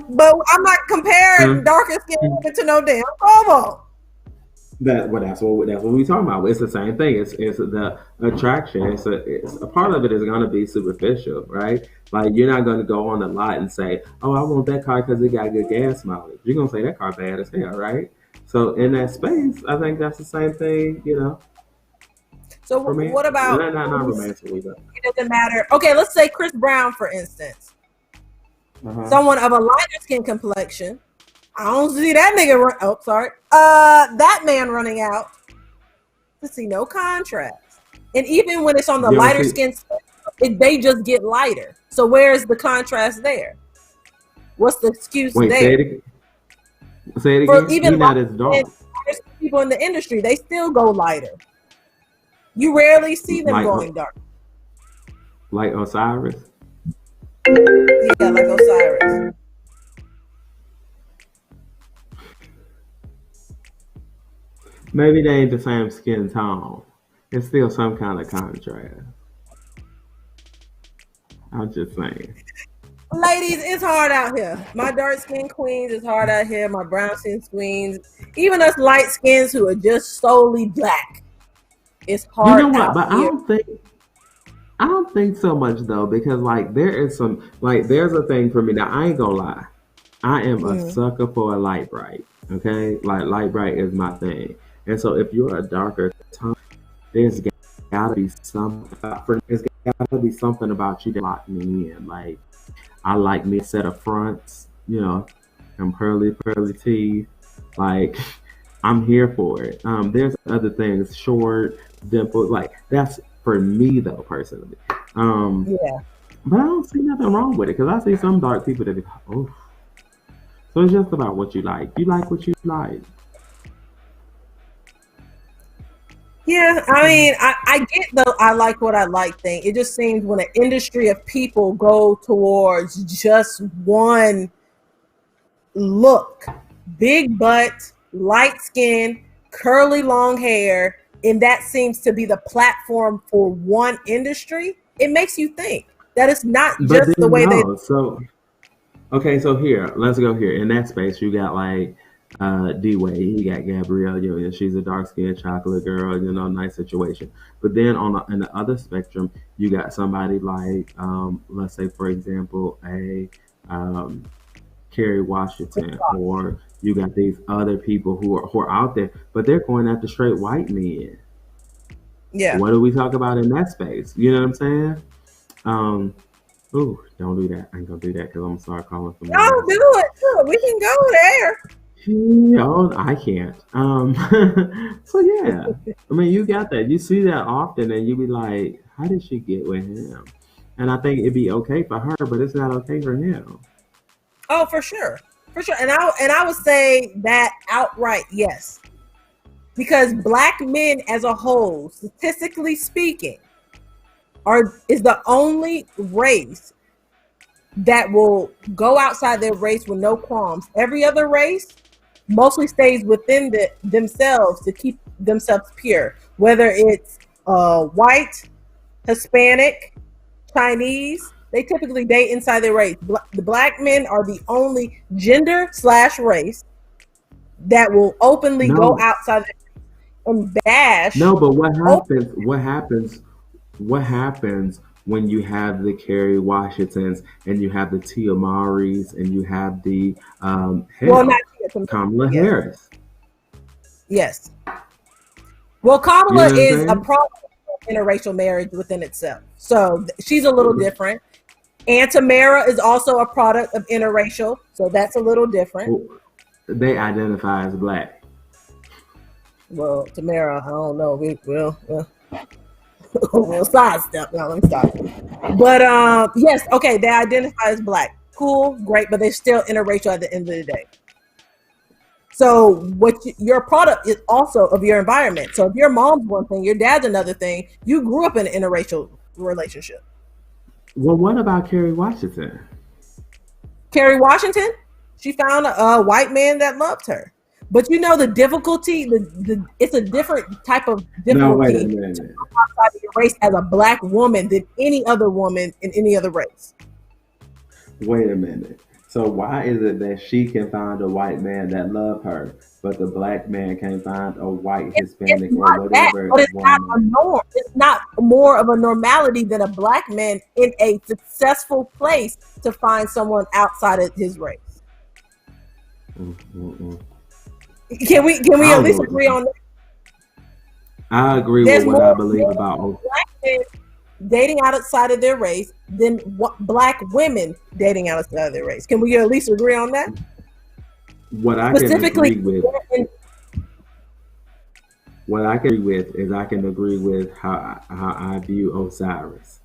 But I'm not comparing darker skin women to no damn Cobalt. That's what we talking about. It's the same thing. It's the attraction. It's a part of it is going to be superficial, right? Like you're not going to go on the lot and say, "Oh, I want that car because it got good gas mileage." You're going to say that car bad as hell, right? So in that space, I think that's the same thing, you know. So what about? Not romantically, but it doesn't matter. Okay, let's say Chris Brown, for instance. Someone of a lighter skin complexion. I don't see that nigga that man running out to see no contrast. And even when it's on the lighter skin, they just get lighter. So where's the contrast there? What's the excuse there? Say it again. Even not as dark. People in the industry, they still go lighter. You rarely see them going dark. Like Osiris? Yeah, like Osiris. Maybe they ain't the same skin tone. It's still some kind of contrast. I'm just saying. Ladies, it's hard out here. My dark skin queens, it's hard out here. My brown skin queens, even us light skins who are just solely black. It's hard. You know what? Out but here. I don't think so much though, because like there is some like there's a thing for me now. I ain't gonna lie, I am a sucker for a light bright. Okay, like light bright is my thing, and so if you're a darker tone, there's gotta be there's gotta be something about you that locked me in. Like I like me a set of fronts, you know, and pearly teeth. Like I'm here for it. There's other things, short, dimple, like that's for me though personally. Yeah. But I don't see nothing wrong with it because I see some dark people that be like, oh. So it's just about what you like. You like what you like. Yeah, I mean, I get the I like what I like thing. It just seems when an industry of people go towards just one look, big butt, light skin, curly long hair, and that seems to be the platform for one industry, it makes you think that it's not just the way they. So, okay, so here, let's go here. In that space, you got like D-Wade, you got Gabrielle Union. She's a dark-skinned chocolate girl, you know, nice situation. But then in the other spectrum, you got somebody like, let's say, for example, a Kerry Washington, or you got these other people who are out there, but they're going after straight white men. Yeah. What do we talk about in that space? You know what I'm saying? Ooh, don't do that. I ain't gonna do that because I'm gonna start calling for. Don't do it. Too. We can go there. No, I can't. So yeah, I mean, you got that. You see that often, and you be like, "How did she get with him?" And I think it'd be okay for her, but it's not okay for him. Oh, for sure, and I would say that outright, yes, because black men as a whole, statistically speaking, is the only race that will go outside their race with no qualms. Every other race mostly stays within themselves to keep themselves pure, whether it's white, Hispanic, Chinese. They typically date inside their race. The black men are the only gender/race that will openly go outside and bash. No, but what happens when you have the Kerry Washingtons and you have the Tia Mowries and you have the Kamala Harris? Yes. Well, Kamala is a product of interracial marriage within itself. So she's a little different. And Tamara is also a product of interracial. So that's a little different. They identify as black. Well, Tamara, I don't know. We'll sidestep. No, let me stop. But yes, okay, they identify as black. Cool, great, but they're still interracial at the end of the day. So your product is also of your environment. So if your mom's one thing, your dad's another thing, you grew up in an interracial relationship. Well, what about Kerry Washington? Kerry Washington, she found a white man that loved her. But you know the difficulty, it's a different type of difficulty no, wait a minute. outside of your race as a black woman than any other woman in any other race. Wait a minute. So why is it that she can find a white man that loves her, but the black man can't find a white Hispanic or whatever? But it's not a norm. It's not more of a normality than a black man in a successful place to find someone outside of his race. Can we at least agree on that? I agree with what I believe about black men dating outside of their race than black women dating outside of their race. Can we at least agree on that? What I can agree with is I can agree with how I view Osiris.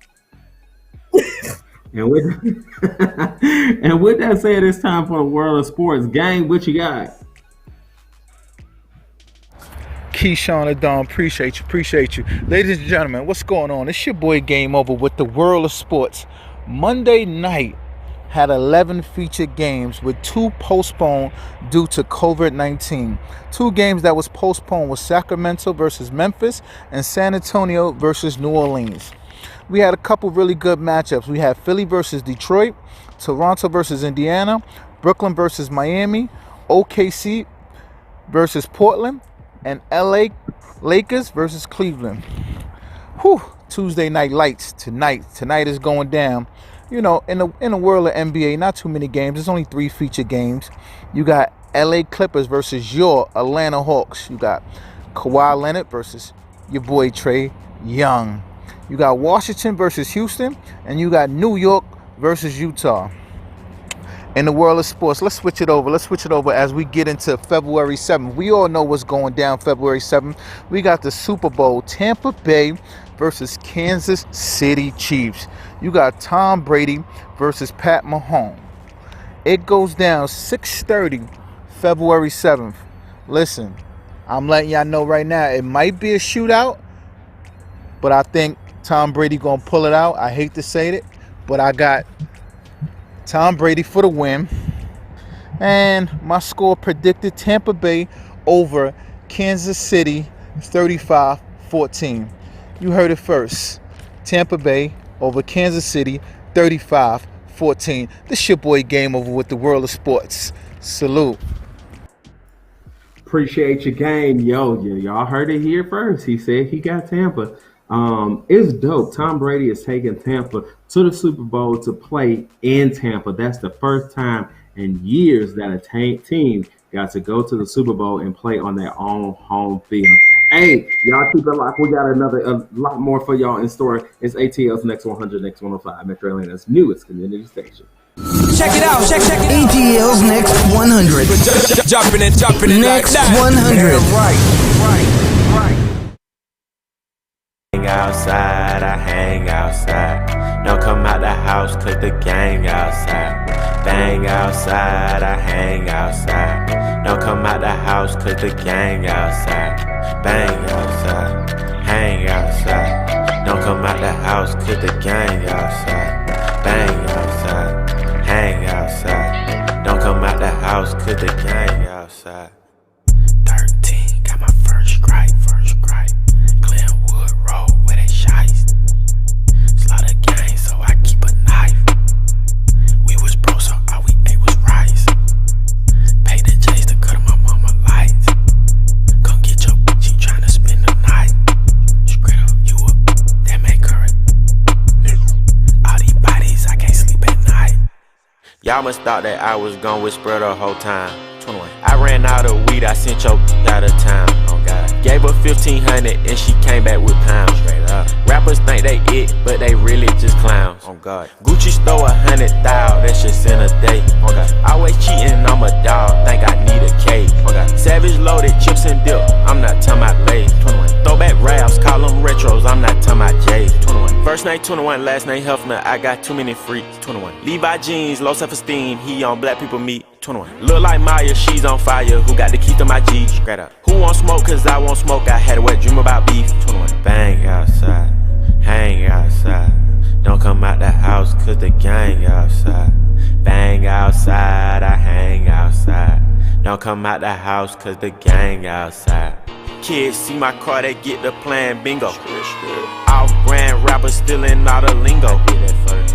And with that said, it's time for the world of sports. Gang, what you got? Keishaun and Don, appreciate you. Ladies and gentlemen, what's going on? It's your boy Game Over with the world of sports. Monday night had 11 featured games with 2 postponed due to COVID-19. 2 games that was postponed was Sacramento versus Memphis and San Antonio versus New Orleans. We had a couple really good matchups. We had Philly versus Detroit, Toronto versus Indiana, Brooklyn versus Miami, OKC versus Portland, and LA Lakers versus Cleveland. Tuesday Night Lights tonight. Tonight is going down. You know, in the world of NBA, not too many games. There's only 3 featured games. You got LA Clippers versus your Atlanta Hawks. You got Kawhi Leonard versus your boy Trae Young. You got Washington versus Houston, and you got New York versus Utah. In the world of sports, let's switch it over. Let's switch it over as we get into February 7th. We all know what's going down February 7th. We got the Super Bowl, Tampa Bay versus Kansas City Chiefs. You got Tom Brady versus Pat Mahomes. It goes down 6:30, February 7th. Listen, I'm letting y'all know right now, it might be a shootout, but I think Tom Brady gonna pull it out. I hate to say it, but I got Tom Brady for the win. And my score predicted Tampa Bay over Kansas City 35-14. You heard it first. Tampa Bay over Kansas City 35-14. This your boy Game Over with the world of sports. Salute. Appreciate your game. Yo, y'all heard it here first. He said he got Tampa. It's dope. Tom Brady is taking Tampa to the Super Bowl to play in Tampa. That's the first time in years that a team got to go to the Super Bowl and play on their own home field. Hey, y'all keep it locked. We got a lot more for y'all in store. It's ATL's Next 100, Next 105, Metro Atlanta's newest community station. Check it out, check it out. ATL's Next 100. Jumping in. Next 100. Right. Hang outside, I hang outside. Don't come out the house, cause the gang outside. Bang outside, I hang outside. Don't come out the house, cause the gang outside. Bang outside, hang outside. Don't come out the house, cause the gang outside. Bang outside, hang outside. Don't come out the house, cause the gang outside. 13, got my first strike. Glenwood Road, where they shice. Slaughter gang, so I keep a knife. We was broke, so all we ate was rice. Paid the J's to cut my mama lights. Come get your bitch, she tryna spend the night. Straight up, you up, that make her. All these bodies, I can't sleep at night. Y'all must thought that I was gonna whisper the whole time. 21. I ran out of weed, I sent your out of town. Oh God. Gave her 1,500 and she came back with pounds. Straight up. Rappers think they it, but they really just clowns. Oh God. Gucci stole 100,000, that's just in a day. Oh God. Always cheating, I'm a dog, think I need a cake. Oh God. Savage loaded, chips and dip, I'm not talking about Lay's. 21. Throwback raps, call them retros, I'm not talking about J's. 21. First name 21, last name Huffner, I got too many freaks. 21. Levi jeans, low self-esteem, he on black people meat. 21. Look like Maya, she's on fire, who got the key to my G? Straight up. Who won't smoke, cause I won't smoke, I had a wet dream about beef. 21. Bang outside, hang outside. Don't come out the house, cause the gang outside. Bang outside, I hang outside. Don't come out the house, cause the gang outside. Kids see my car, they get the plan bingo. Off-brand rappers stealing all the lingo.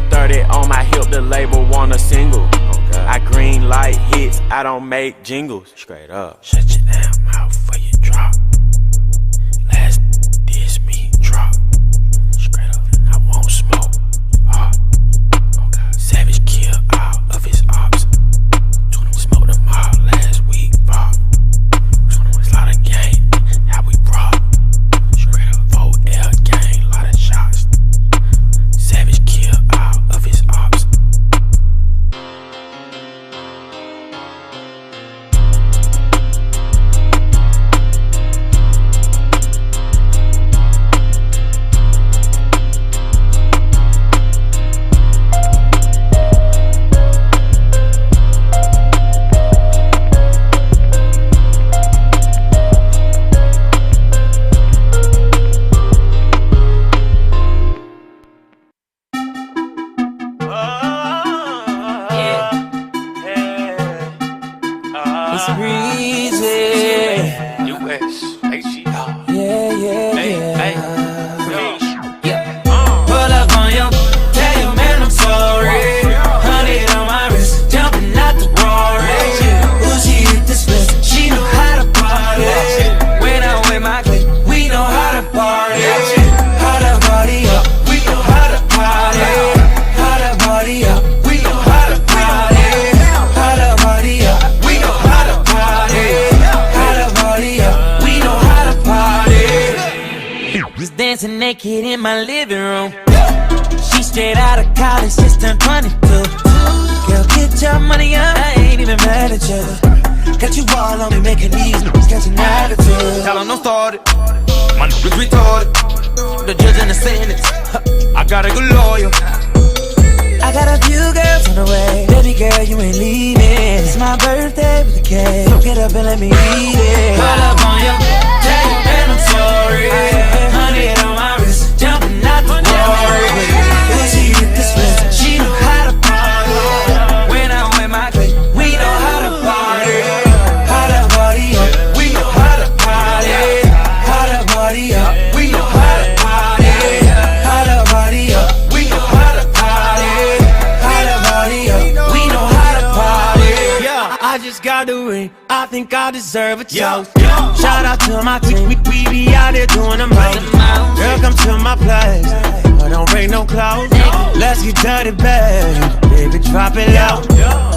30 on my hip, the label want a single. I green light hits, I don't make jingles. Straight up. Shut your damn mouth before you drop. Last diss me drop. Straight up. I won't smoke. Savage kill all of his ops. 21. Smoked them all last week. Pop. 21. Slaughter gang, how we rock. Straight up. 4L gang, lot of shots. Savage kill all of his ops. Party dancing naked in my living room. She straight out of college, just turned 22. Girl, get your money up, I ain't even mad at you. Got you all on me, making these niggas catch an attitude. Tell them don't start it, my niggas retarded. The judge and the sentence, I got a good lawyer. I got a few girls on the way. Baby girl, you ain't leaving. It's my birthday with a cake, so get up and let me eat it. Pull up on you, tell you man I'm sorry. 100 on my wrist, jumping out the door. She hit the switch, she know how to party. When I'm with my clique, we know how to party. How to party up, we know how to party. How to party up, we know how to party. How to party up, we know how to party. How to party up, we know how to party. Yeah, I just got the ring, I think I deserve a toast. Shout out to my team, we be out there doing the most. Girl, come to my place, but don't bring no clothes. Let's get dirty, babe. Baby, drop it low.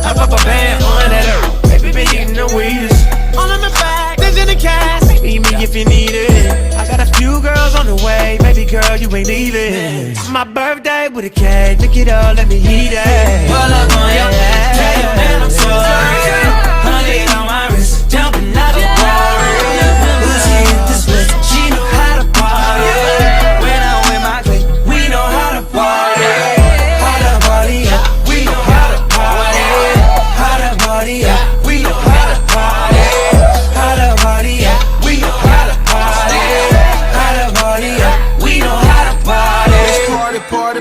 I pop a band on that earth. Baby, been eating the weedest. All in the bag, there's in the cash. Meet me if you need it. I got a few girls on the way. Baby girl, you ain't leaving. It's my birthday with a cake. Look it up, let me eat it. Pull up on you, tell you man I'm sorry. 100 on my wrist, jumping out the bar. She hit the switch, she know how to party. When I'm with my clique, we know how to party. How to party up, we know how to party. How to party up, we know how to party. How to party up, we know how to party. How to party up, we know how to party.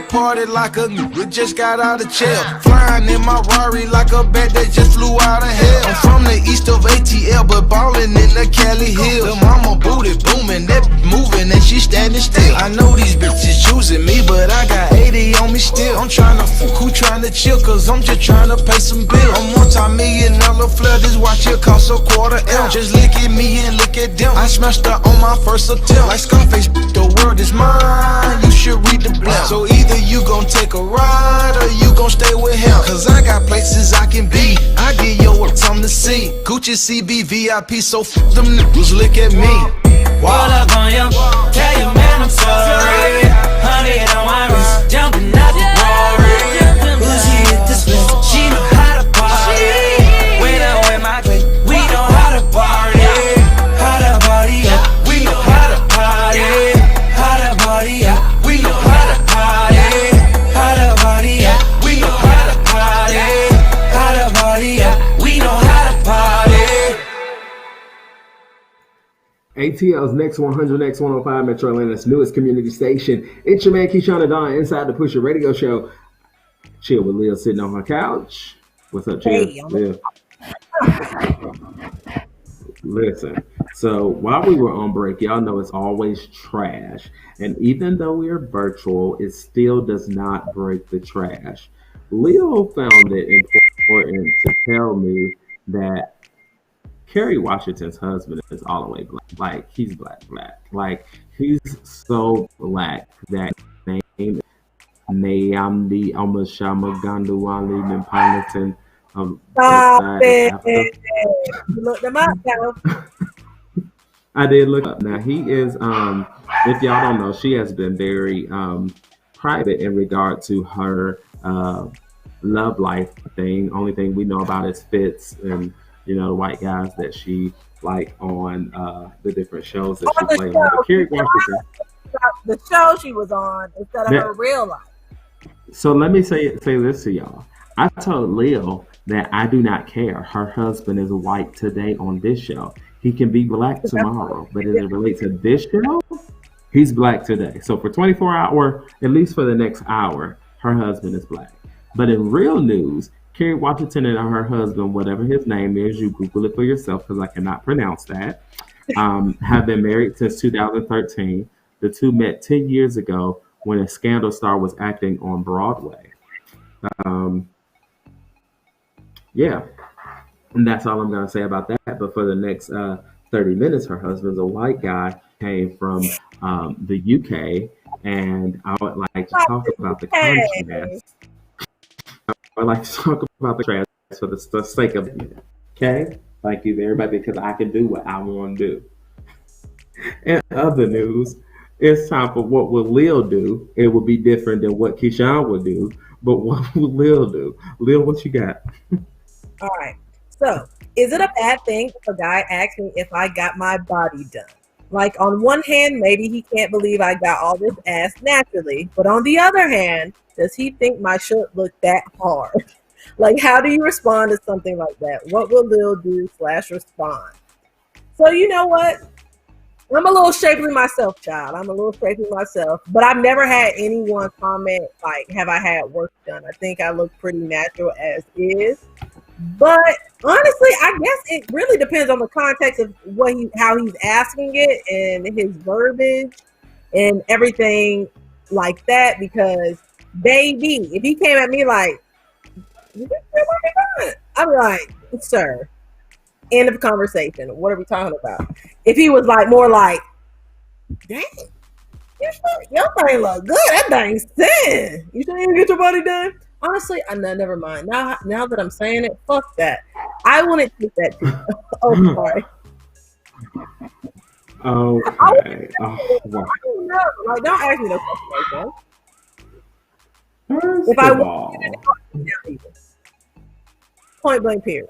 Party like a nigga just got out of jail. Flying in my Rari like a bat that just flew out of hell. I'm from the east of ATL, but ballin' in the Cali Hills. The mama booty booming, that moving and she standing still. I know these bitches choosing me, but I got 80 on me still. I'm tryna fuck, who tryna chill, cause I'm just tryna pay some bills. I'm multi-million-dollar flood, this watch here cost a $250,000. Just look at me and look at them. I smashed her on my first attempt. Like Scarface, the world is mine, you should read the blunt. So either you gon' take a ride or you gon' stay with him. Cause I got places I can be, I get your something to see. Gucci CB VIP, so f them niggas, look at me. Pull up on you, tell you man I'm sorry. 100 on my wrist, jumping out the Rory. She hit the switch, she know how to party. When I'm with my clique, we know how to party. How to party up, we know how to party. How to party up, we know how to party. How to party up, we know how to party. How to party up, we know how to party. ATL's Next 100, Next 105, Metro Atlanta's newest community station. It's your man Keishaun and Don inside the Pusher Radio Show. Chill with Lil sitting on her couch. What's up, Chill? Hey, Lil. Listen, so while we were on break, y'all know it's always trash. And even though we are virtual, it still does not break the trash. Leo found it important to tell me that Kerry Washington's husband is all the way black. Like, he's black. Like, he's so black that name Nayamdi Amashama Ganduwali Napolitan. Stop it. You looked them up now. I did look up. Now, he is, if y'all don't know, she has been very private in regard to her love life thing. Only thing we know about is Fitz and, you know, the white guys that she like on the different shows that she played on. But Kerry Washington, the show she was on instead of her real life. So let me say this to y'all. I told Leo that I do not care. Her husband is white today on this show. He can be black tomorrow, but as it relates to this show, he's black today. So for 24 hours, at least for the next hour, her husband is black. But in real news, Kerry Washington and her husband, whatever his name is, you Google it for yourself because I cannot pronounce that, have been married since 2013. The two met 10 years ago when a scandal star was acting on Broadway. Yeah, and that's all I'm going to say about that. But for the next 30 minutes, her husband's a white guy, came from the UK, and I would like to talk about the contrast. I would like to talk about the contrast for the sake of it. Okay? Thank you, everybody, because I can do what I want to do. In other news, It's time for what will Lil do. It will be different than what Keishaun will do. But what will Lil do? Lil, what you got? All right. So, is it a bad thing if a guy asks me if I got my body done? Like, on one hand, maybe he can't believe I got all this ass naturally. But on the other hand, does he think my shirt looked that hard? Like, how do you respond to something like that? What will Lil do / respond? So, you know what? I'm a little shapely myself, child. I'm a little shapely myself. But I've never had anyone comment, like, have I had work done? I think I look pretty natural as is. But honestly, I guess it really depends on the context of how he's asking it and his verbiage and everything like that. Because, baby, if he came at me like, I'm like, sir, end of conversation. What are we talking about? If he was like more like, dang, your thing look good. That thing's thin. You should even get your body done. Honestly, never mind. Now that I'm saying it, fuck that. I wouldn't take that too. Oh, sorry. Okay. Oh, wow. I don't know. Like, don't ask me no questions like that. First If I of all, point blank period.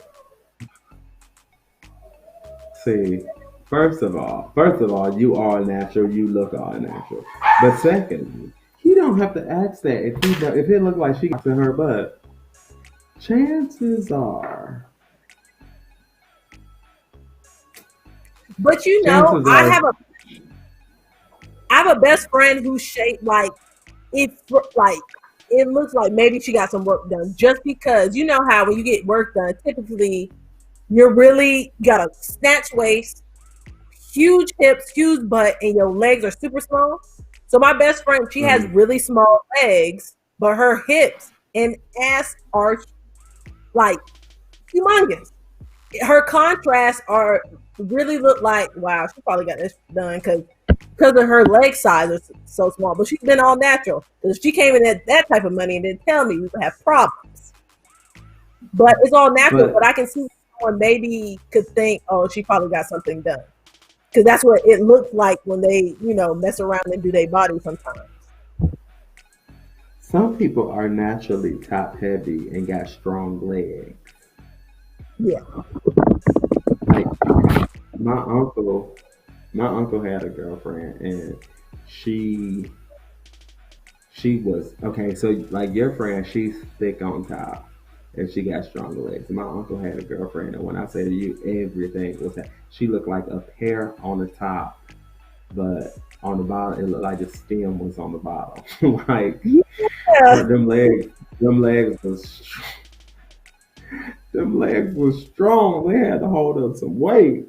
see, first of all, you are natural. You look all natural. But secondly, he don't have to ask that if it look like she got in her butt. Chances are. But you know, I have a best friend who's shaped like it looks like maybe she got some work done, just because you know how when you get work done, typically you're really got a snatch waist, huge hips, huge butt, and your legs are super small. So my best friend, she has really small legs, but her hips and ass are like humongous. Her contrasts are really look like, wow, she probably got this done because of her leg size is so small. But she's been all natural. Because if she came in at that type of money and didn't tell me, we would have problems. But it's all natural. But I can see someone maybe could think, oh, she probably got something done. Because that's what it looks like when they, mess around and do their body sometimes. Some people are naturally top heavy and got strong legs. Yeah. Like my uncle had a girlfriend and she was okay, so like your friend, she's thick on top and she got strong legs. My uncle had a girlfriend and when I say to you, everything was that she looked like a pear on the top, but on the bottom it looked like the stem was on the bottom. Like them legs was strong. They had to hold up some weight.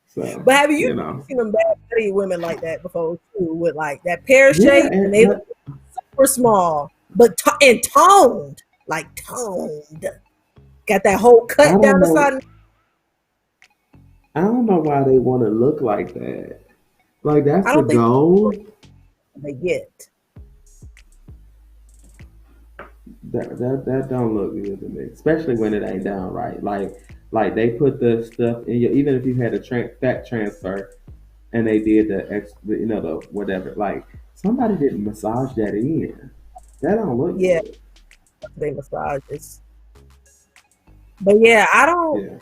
So, but have you seen them bad body women like that before too, with like that pear shape and they look super small, but toned, like toned. Got that whole cut down the side. I don't know why they want to look like that. Like that's the goal. They get. That don't look good to me, especially when it ain't done right. Like they put the stuff in your, even if you had a fat transfer, and they did the whatever. Like somebody didn't massage that in. That don't look good. They massage this. But yeah, I don't. Yeah.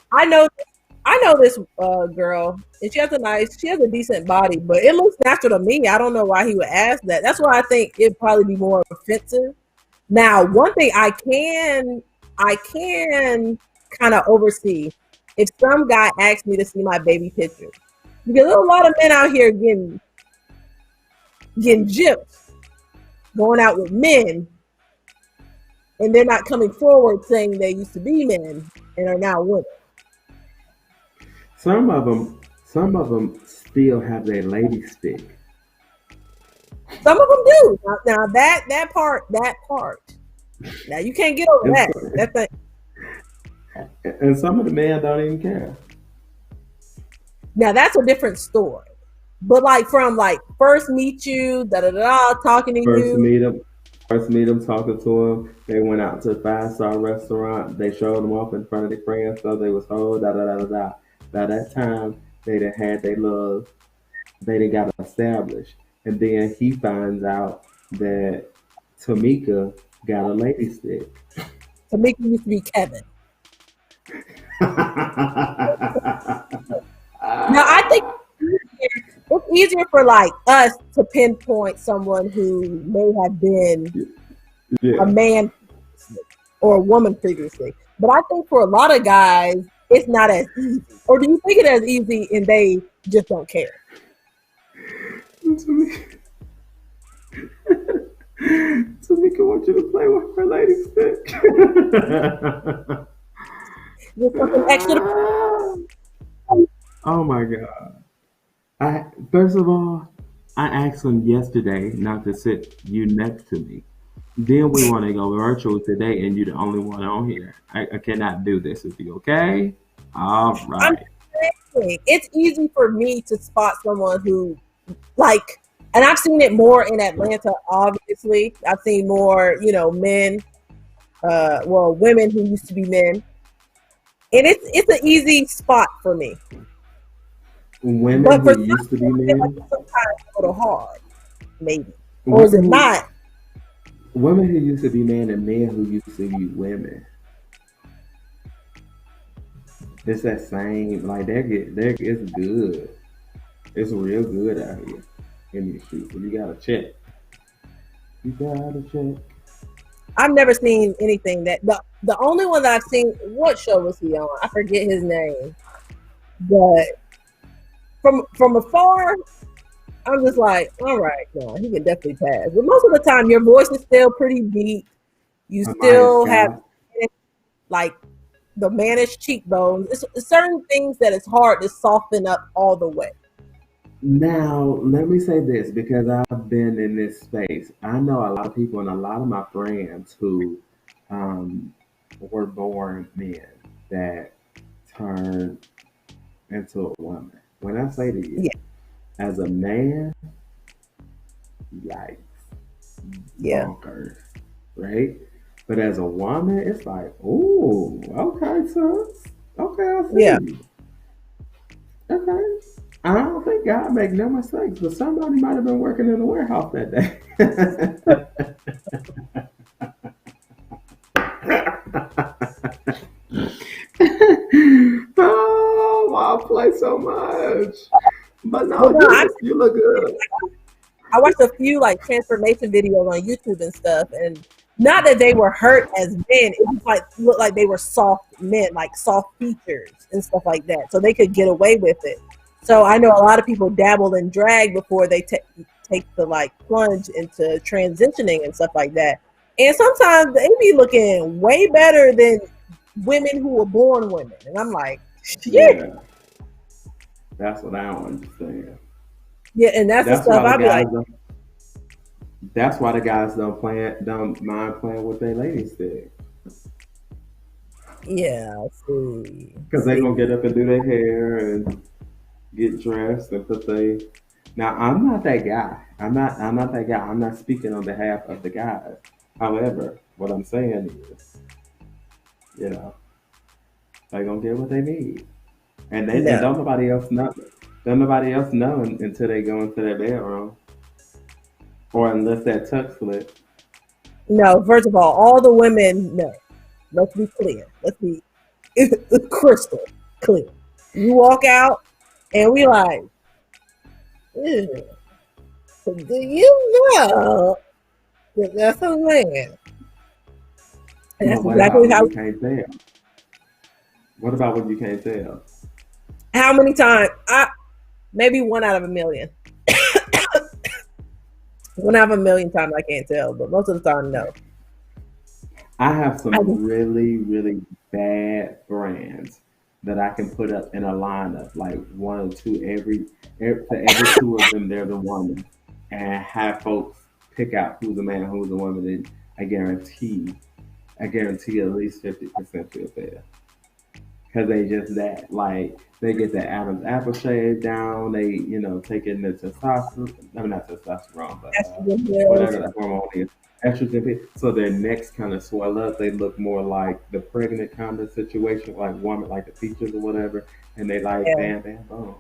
I know this girl, and she has a decent body, but it looks natural to me. I don't know why he would ask that. That's why I think it'd probably be more offensive. Now, one thing I can kind of oversee if some guy asks me to see my baby pictures, because there's a lot of men out here getting gypped, going out with men, and they're not coming forward saying they used to be men and are now women. Some of them still have their lady stick. Some of them do. Now that part. Now you can't get over that thing. And some of the men don't even care. Now that's a different story. But like from like first meet you, talking to you. First meet them, talking to them. They went out to a 5-star restaurant. They showed them off in front of their friends, so they was told By that time, they done had their little they done got established. And then he finds out that Tamika got a lady stick. Tamika used to be Kevin. Now I think it's easier for like us to pinpoint someone who may have been a man or a woman previously. But I think for a lot of guys, it's not as easy. Or do you think it as easy and they just don't care? Tamika wants you to play with her lady stick. Just something extra. Oh my God. First of all, I asked him yesterday not to sit you next to me. Then we want to go virtual today, and you're the only one on here. I cannot do this with you, okay? All right. It's easy for me to spot someone who, like, and I've seen it more in Atlanta, obviously. I've seen more, men, women who used to be men. And it's an easy spot for me. Women who used to be men? Sometimes a little hard, maybe. Or is it not? Women who used to be men and men who used to be women. It's that same, like, it's good. It's real good out here in these streets. But you gotta check. I've never seen anything that the only one that I've seen. What show was he on? I forget his name. But from afar, I'm just like, all right, no, he can definitely pass. But most of the time, your voice is still pretty deep. You still have like the mannish cheekbones. It's certain things that it's hard to soften up all the way. Now, let me say this, because I've been in this space. I know a lot of people and a lot of my friends who were born men that turned into a woman. When I say to you, as a man, yikes, bonkers, right? But as a woman, it's like, ooh, okay, sis. Okay, I see you. Okay. I don't think God make no mistakes, but somebody might have been working in the warehouse that day. Oh, I play so much. But no, you look good. I watched a few like transformation videos on YouTube and stuff, and not that they were hurt as men, it was like looked like they were soft men, like soft features and stuff like that, so they could get away with it. So I know a lot of people dabble in drag before they take the like plunge into transitioning and stuff like that. And sometimes they be looking way better than women who were born women. And I'm like, shit. Yeah. That's what I don't understand. Yeah, and that's the stuff I be like. That's why the guys don't mind playing with their lady stick. Yeah, I see. Because they gonna get up and do their hair and get dressed and put they. Now I'm not that guy. I'm not that guy. I'm not speaking on behalf of the guys. However, what I'm saying is, they gonna get what they need, and they don't nobody else know. Don't nobody else know until they go into their bedroom, or unless that tuck slip. No, first of all the women know. Let's be clear. Let's be crystal clear. You walk out, and we like, do you know that that's a man? And that's exactly how. Can't tell? What about when you can't tell? How many times? Maybe 1 out of a million. 1 out of a million times I can't tell, but most of the time, no. I have some really, really bad brands that I can put up in a lineup, like 1 or 2 every 2 of them, they're the woman, and have folks pick out who's a man, who's a woman, and I guarantee at least 50% will fail. Because they just that, like, they get the Adam's apple shade down, they, take in the testosterone, not testosterone, but whatever the hormone is, estrogen, so their necks kind of swell up, they look more like the pregnant kind of situation, like woman, like the features or whatever, and they like bam, bam, boom.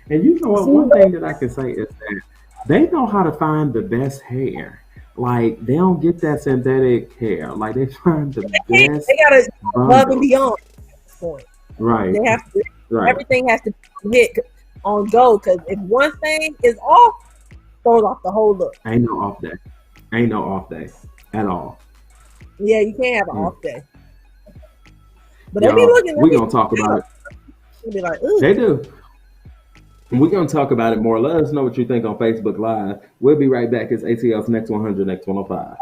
And you know what? One thing that I can say is that they know how to find the best hair. Like they don't get that synthetic hair. Like they find the best. They gotta above and bundle. beyond at this point. Right. They have to. Right. Everything has to hit on go because if one thing is off, throws off the whole look. Ain't no off day. Ain't no off day at all. Yeah, you can't have an off day. But Y'all, they be looking. we gonna talk about it. They be like, ooh. They do. We're going to talk about it more. Let us know what you think on Facebook Live. We'll be right back. It's ATL's Next 100, Next 105.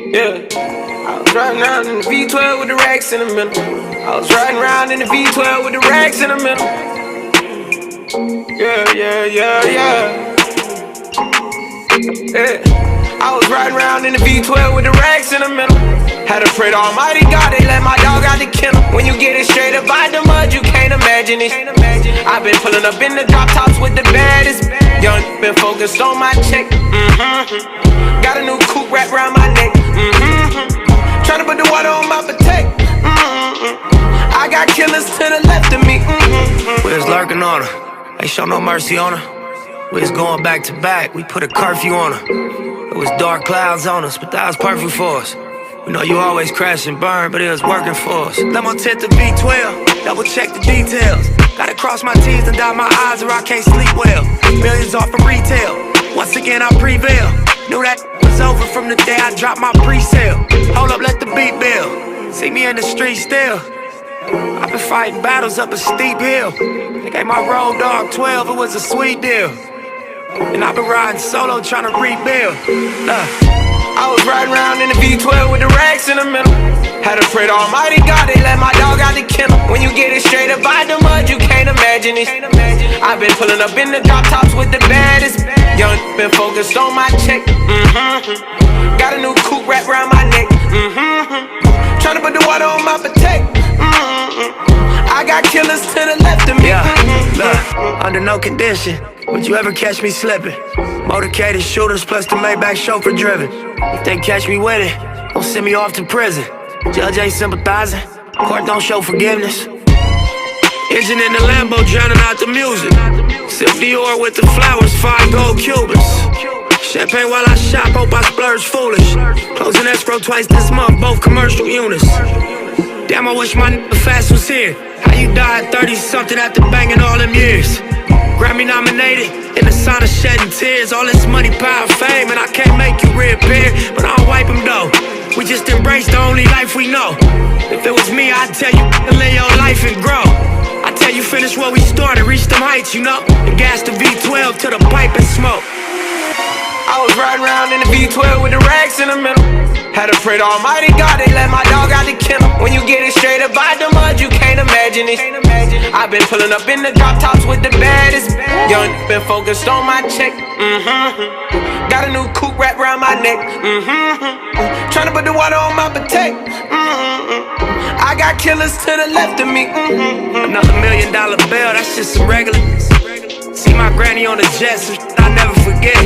Yeah. I was riding around in the V12 with the racks in the middle. I was riding around in the V12 with the racks in the middle. Yeah. I was riding around in the V12 with the racks in the middle. Had to pray to Almighty God, they let my dog out the kennel. When you get it straight up out the mud, you can't imagine it. I've been pulling up in the drop tops with the baddest. Young, been focused on my check. Got a new coupe wrapped around my neck. Tryna put the water on my potato. I got killers to the left of me. We was lurking on her, ain't show no mercy on her. We was going back to back, we put a curfew on her. It was dark clouds on us, but that was perfect for us. We know you always crash and burn, but it was working for us. Let my tent to V12, double check the details. Gotta cross my T's and dot my I's or I can't sleep well. Millions off of retail, once again I prevail. Knew that was over from the day I dropped my pre-sale. Hold up, let the beat build. See me in the street still. I've been fighting battles up a steep hill. They gave my road dog 12, it was a sweet deal. And I've been riding solo trying to rebuild. I was riding around in the V12 with the racks in the middle. Had to pray to Almighty God, they let my dog out the kennel. When you get it straight up out the mud, you can't imagine it. I've been pulling up in the drop tops with the baddest. Young, been focused on my check. Got a new coupe wrapped around my neck. Tryna put the water on my potato. I got killers to the left of me. Look, under no condition would you ever catch me slipping. Motorcaded shooters plus the Maybach chauffeur driven. If they catch me with it, don't send me off to prison. Judge ain't sympathizing, court don't show forgiveness. Engine in the Lambo drowning out the music. Sip Dior with the flowers, 5 gold Cubans. Champagne while I shop, hope I splurge foolish. Closing escrow twice this month, both commercial units. Damn, I wish my nigga Fast was here. How you died 30-something after banging all them years? Grammy nominated, in the sun of shedding tears. All this money, power, fame, and I can't make you reappear. But I don't wipe them though. We just embrace the only life we know. If it was me, I'd tell you to live your life and grow. I tell you finish where we started, reach them heights, you know. And gas the V12 to the pipe and smoke. I was riding around in the V12 with the racks in the middle. Had to pray to Almighty God, they let my dog out the kennel. When you get it straight up out the mud, you can't imagine it. I've been pulling up in the drop tops with the baddest. Young, been focused on my check. Got a new coupe wrapped around my neck. Tryna put the water on my potato. I got killers to the left of me. Another $1 million bill, that's just some regular. See my granny on the jet, some shit I never forget.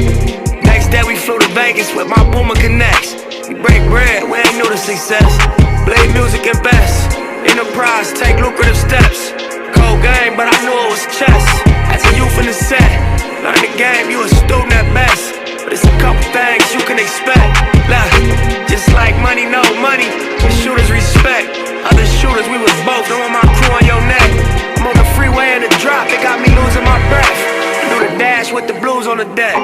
Next day we flew to Vegas with my Boomer Connects. We break bread, we ain't new to success. Blade music and best. Enterprise, take lucrative steps. Cold game, but I knew it was chess. As a youth in the set, learn the game, you a student at best. But it's a couple things you can expect. Look, just like money, no money, the shooters respect. Other shooters, we was both throwing my crew on your neck. I'm on the freeway in the drop, it got me losing my breath. I do the dash with the blues on the deck.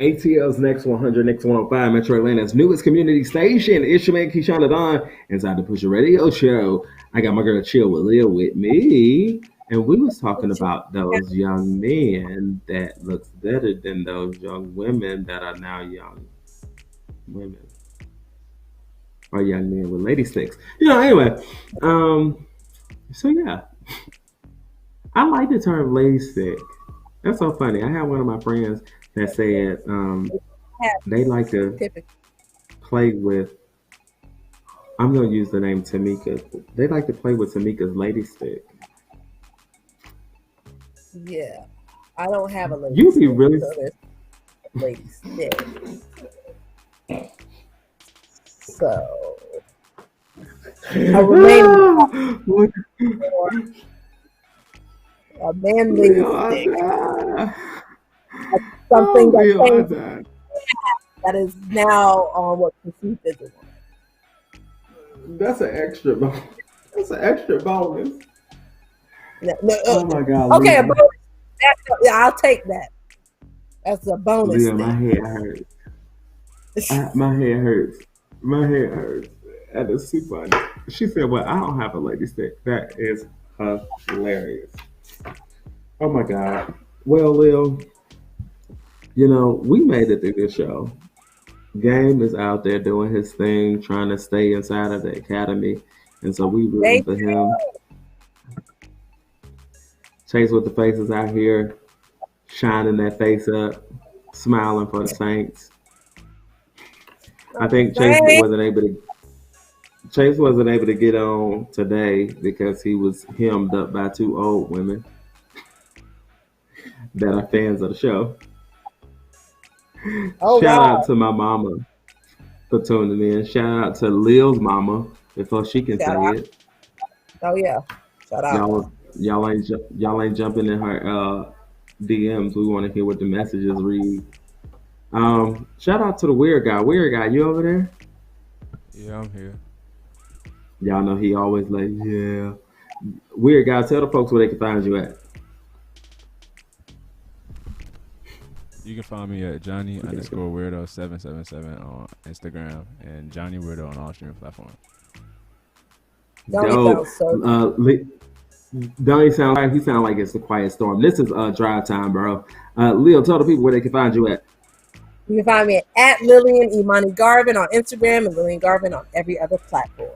ATL's Next 100, Next 105, Metro Atlanta's newest community station. It's your man, Keishaun Adon, inside the Push Your Radio Show. I got my girl Chill with Leah with me, and we was talking about those young men that looks better than those young women that are now young women. Or young men with lady sticks. You know, anyway. So yeah. I like the term lady stick. That's so funny. I had one of my friends that said they like to play with. I'm gonna use the name Tamika. They like to play with Tamika's lady stick. Yeah, I don't have a lady. You be really. So there's lady stick. So I remain a man lady stick. Something that is now on what perceived as a woman. That's an extra bonus. That's an extra bonus. No, oh my God. Okay, Leah. a bonus. I'll take that. That's a bonus. Leah, my head hurts. My head hurts. My head hurts. That is super funny. She said, well, I don't have a lady stick. That is hilarious. Oh my God. Well, Lil, you know, we made it through this show. Game is out there doing his thing, trying to stay inside of the academy. And so we rooting for him. Chase with the faces out here, shining that face up, smiling for the Saints. I think Chase wasn't able to get on today because he was hemmed up by two old women that are fans of the show. Shout out to my mama for tuning in. Shout out to Lil's mama before she can say it. Oh yeah, shout out. Y'all ain't jumping in her DMs. We want to hear what the messages read. Shout out to the weird guy. Weird guy, you over there? Yeah, I'm here. Y'all know he always like, yeah. Weird guy, tell the folks where they can find you at. You can find me at Johnny_Weirdo777 on Instagram and Johnny Weirdo on all streaming platforms. Dope. Don't he sound like it's a quiet storm? This is drive time, bro. Leo, tell the people where they can find you at. You can find me at Lillian Imani Garvin on Instagram and Lillian Garvin on every other platform.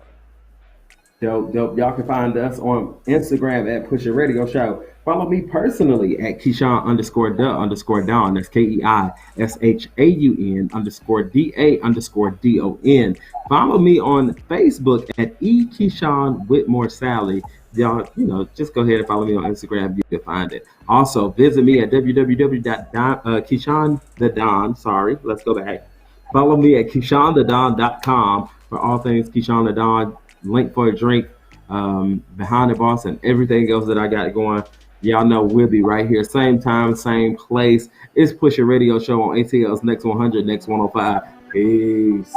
Dope. Y'all can find us on Instagram at Push It Radio Show. Follow me personally at Keishaun_the_Don. That's KEISHAUN_DA_DON. Follow me on Facebook at Keishaun Whitmore Sally. Y'all, just go ahead and follow me on Instagram. You can find it. Also, visit me at www.KeishaunTheDon. Sorry, let's go back. Follow me at KeishaunTheDon.com for all things Keishaun the Don. Link for a drink, behind the boss, and everything else that I got going. Y'all know we'll be right here, same time, same place. It's Push It Radio Show on ATL's Next 100, Next 105. Peace.